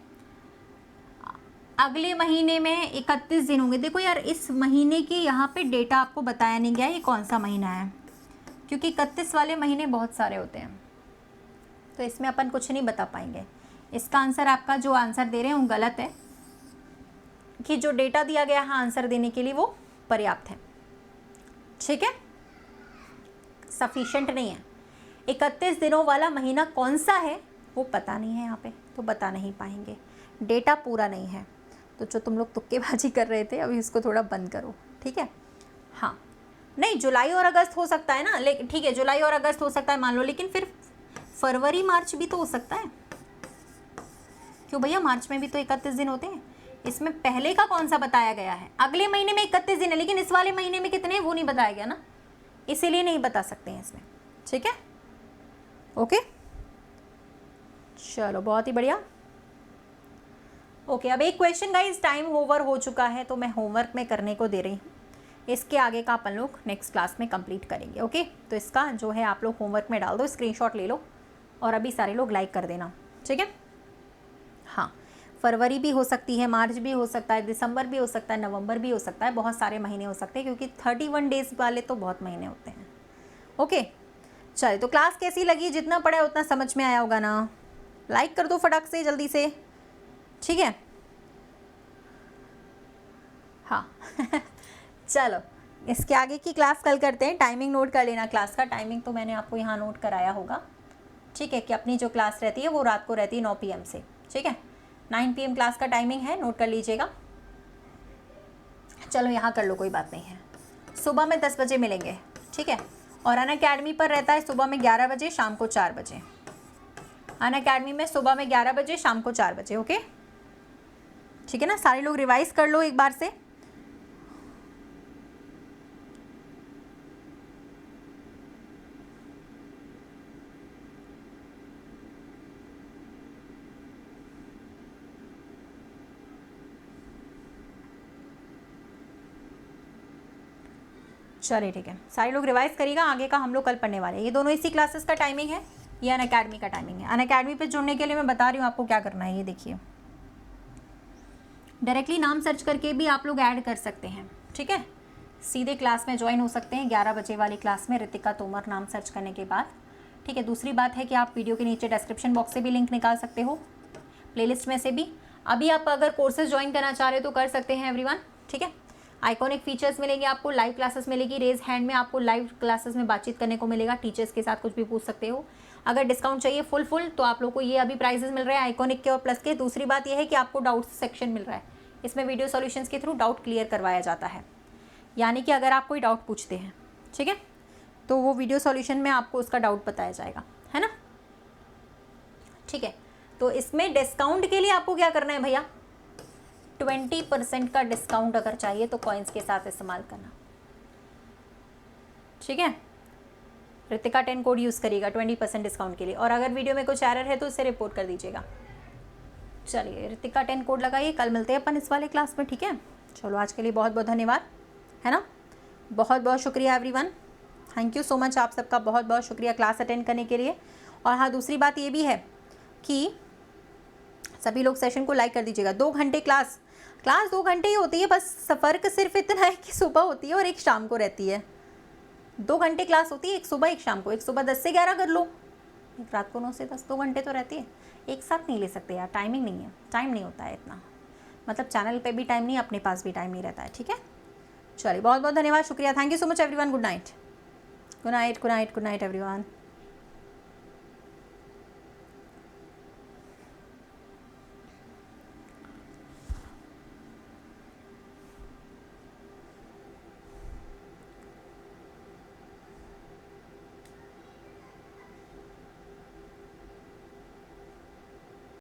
S1: अगले महीने में 31 दिन होंगे। देखो यार, इस महीने की यहाँ पे डेटा आपको बताया नहीं गया ये कौन सा महीना है, क्योंकि 31 वाले महीने बहुत सारे होते हैं, तो इसमें अपन कुछ नहीं बता पाएंगे। इसका आंसर, आपका जो आंसर दे रहे हैं वो गलत है, कि जो डेटा दिया गया है आंसर देने के लिए वो पर्याप्त है, ठीक है, सफिशिएंट नहीं है। 31 दिनों वाला महीना कौन सा है वो पता नहीं है यहाँ पे, तो बता नहीं पाएंगे, डेटा पूरा नहीं है। तो जो तुम लोग तुक्केबाजी कर रहे थे अभी इसको थोड़ा बंद करो, ठीक है। हाँ, नहीं जुलाई और अगस्त हो सकता है ना, लेकिन ठीक है जुलाई और अगस्त हो सकता है मान लो, लेकिन फिर फरवरी मार्च भी तो हो सकता है। क्यों भैया, मार्च में भी तो 31 दिन होते हैं। इसमें पहले का कौन सा बताया गया है, अगले महीने में 31 दिन है, लेकिन इस वाले महीने में कितने वो नहीं बताया गया ना, इसीलिए नहीं बता सकते हैं इसमें, ठीक है। ओके चलो, बहुत ही बढ़िया। ओके अब एक क्वेश्चन गाइस, टाइम ओवर हो चुका है तो मैं होमवर्क में करने को दे रही हूँ, इसके आगे का अपन लोग नेक्स्ट क्लास में कंप्लीट करेंगे। ओके, तो इसका जो है आप लोग होमवर्क में डाल दो, स्क्रीनशॉट ले लो और अभी सारे लोग लाइक कर देना, ठीक है। हाँ, फरवरी भी हो सकती है, मार्च भी हो सकता है, दिसंबर भी हो सकता है, नवंबर भी हो सकता है, बहुत सारे महीने हो सकते हैं, क्योंकि 31 डेज वाले तो बहुत महीने होते हैं। ओके चलिए, तो क्लास कैसी लगी, जितना पढ़ा उतना समझ में आया होगा ना, लाइक कर दो फटाक से जल्दी से, ठीक है। हाँ चलो, इसके आगे की क्लास कल करते हैं। टाइमिंग नोट कर लेना, क्लास का टाइमिंग तो मैंने आपको यहाँ नोट कराया होगा, ठीक है, कि अपनी जो क्लास रहती है वो रात को रहती है 9 PM से, ठीक है। 9 PM क्लास का टाइमिंग है, नोट कर लीजिएगा। चलो यहाँ कर लो, कोई बात नहीं है। सुबह में 10 बजे मिलेंगे, ठीक है, और अनअकैडमी पर रहता है सुबह में 11 बजे, शाम को 4 बजे। अनअकैडमी में सुबह में 11 बजे, शाम को 4 बजे। ओके ठीक है ना, सारे लोग रिवाइज कर लो एक बार से। चलिए ठीक है, सारे लोग रिवाइज करिएगा, आगे का हम लोग कल पढ़ने वाले हैं। ये दोनों इसी क्लासेस का टाइमिंग है, ये अनअकैडमी का टाइमिंग है। अनअकैडमी पे जुड़ने के लिए मैं बता रही हूँ आपको क्या करना है, ये देखिए, डायरेक्टली नाम सर्च करके भी आप लोग ऐड कर सकते हैं, ठीक है। सीधे क्लास में ज्वाइन हो सकते हैं 11 बजे वाली क्लास में, रितिका तोमर नाम सर्च करने के बाद, ठीक है। दूसरी बात है कि आप वीडियो के नीचे डिस्क्रिप्शन बॉक्स से भी लिंक निकाल सकते हो, प्लेलिस्ट में से भी। अभी आप अगर कोर्सेज ज्वाइन करना चाह रहे हो तो कर सकते हैं एवरीवन, ठीक है। आइकॉनिक फीचर्स मिलेंगे आपको, लाइव क्लासेस मिलेगी, रेज हैंड में आपको लाइव क्लासेस में बातचीत करने को मिलेगा, टीचर्स के साथ कुछ भी पूछ सकते हो। अगर डिस्काउंट चाहिए फुल तो आप लोग को ये अभी प्राइजेस मिल रहे हैं आइकॉनिक के और प्लस के। दूसरी बात ये है कि आपको डाउट्स सेक्शन मिल रहा है, इसमें वीडियो सॉल्यूशंस के थ्रू डाउट क्लियर करवाया जाता है, यानी कि अगर आप कोई डाउट पूछते हैं, ठीक है, तो वो वीडियो सॉल्यूशन में आपको उसका डाउट बताया जाएगा, है ना, ठीक है। तो इसमें डिस्काउंट के लिए आपको क्या करना है भैया, 20% का डिस्काउंट अगर चाहिए तो कॉइन्स के साथ इस्तेमाल करना, ठीक है। रितिका 10 कोड यूज़ करिएगा 20% डिस्काउंट के लिए, और अगर वीडियो में कुछ एरर है तो उसे रिपोर्ट कर दीजिएगा। चलिए, रितिका 10 कोड लगाइए, कल मिलते हैं अपन इस वाले क्लास में, ठीक है। चलो आज के लिए बहुत बहुत धन्यवाद, है ना, बहुत बहुत शुक्रिया everyone, thank you so much, आप सबका बहुत बहुत शुक्रिया क्लास अटेंड करने के लिए। और हाँ, दूसरी बात ये भी है कि सभी लोग सेशन को लाइक कर दीजिएगा। 2 घंटे क्लास 2 घंटे ही होती है, बस फ़र्क सिर्फ इतना है कि सुबह होती है और एक शाम को रहती है। 2 घंटे क्लास होती है, एक सुबह एक शाम को, एक सुबह 10 से 11 कर लो, एक रात को 9 से 10, 2 घंटे तो रहती है। एक साथ नहीं ले सकते यार, टाइमिंग नहीं है, टाइम नहीं होता है इतना, मतलब चैनल पे भी टाइम नहीं, अपने पास भी टाइम नहीं रहता है, ठीक है। चलिए बहुत बहुत धन्यवाद, शुक्रिया, thank you so much everyone, good night, good night, good night, good night everyone.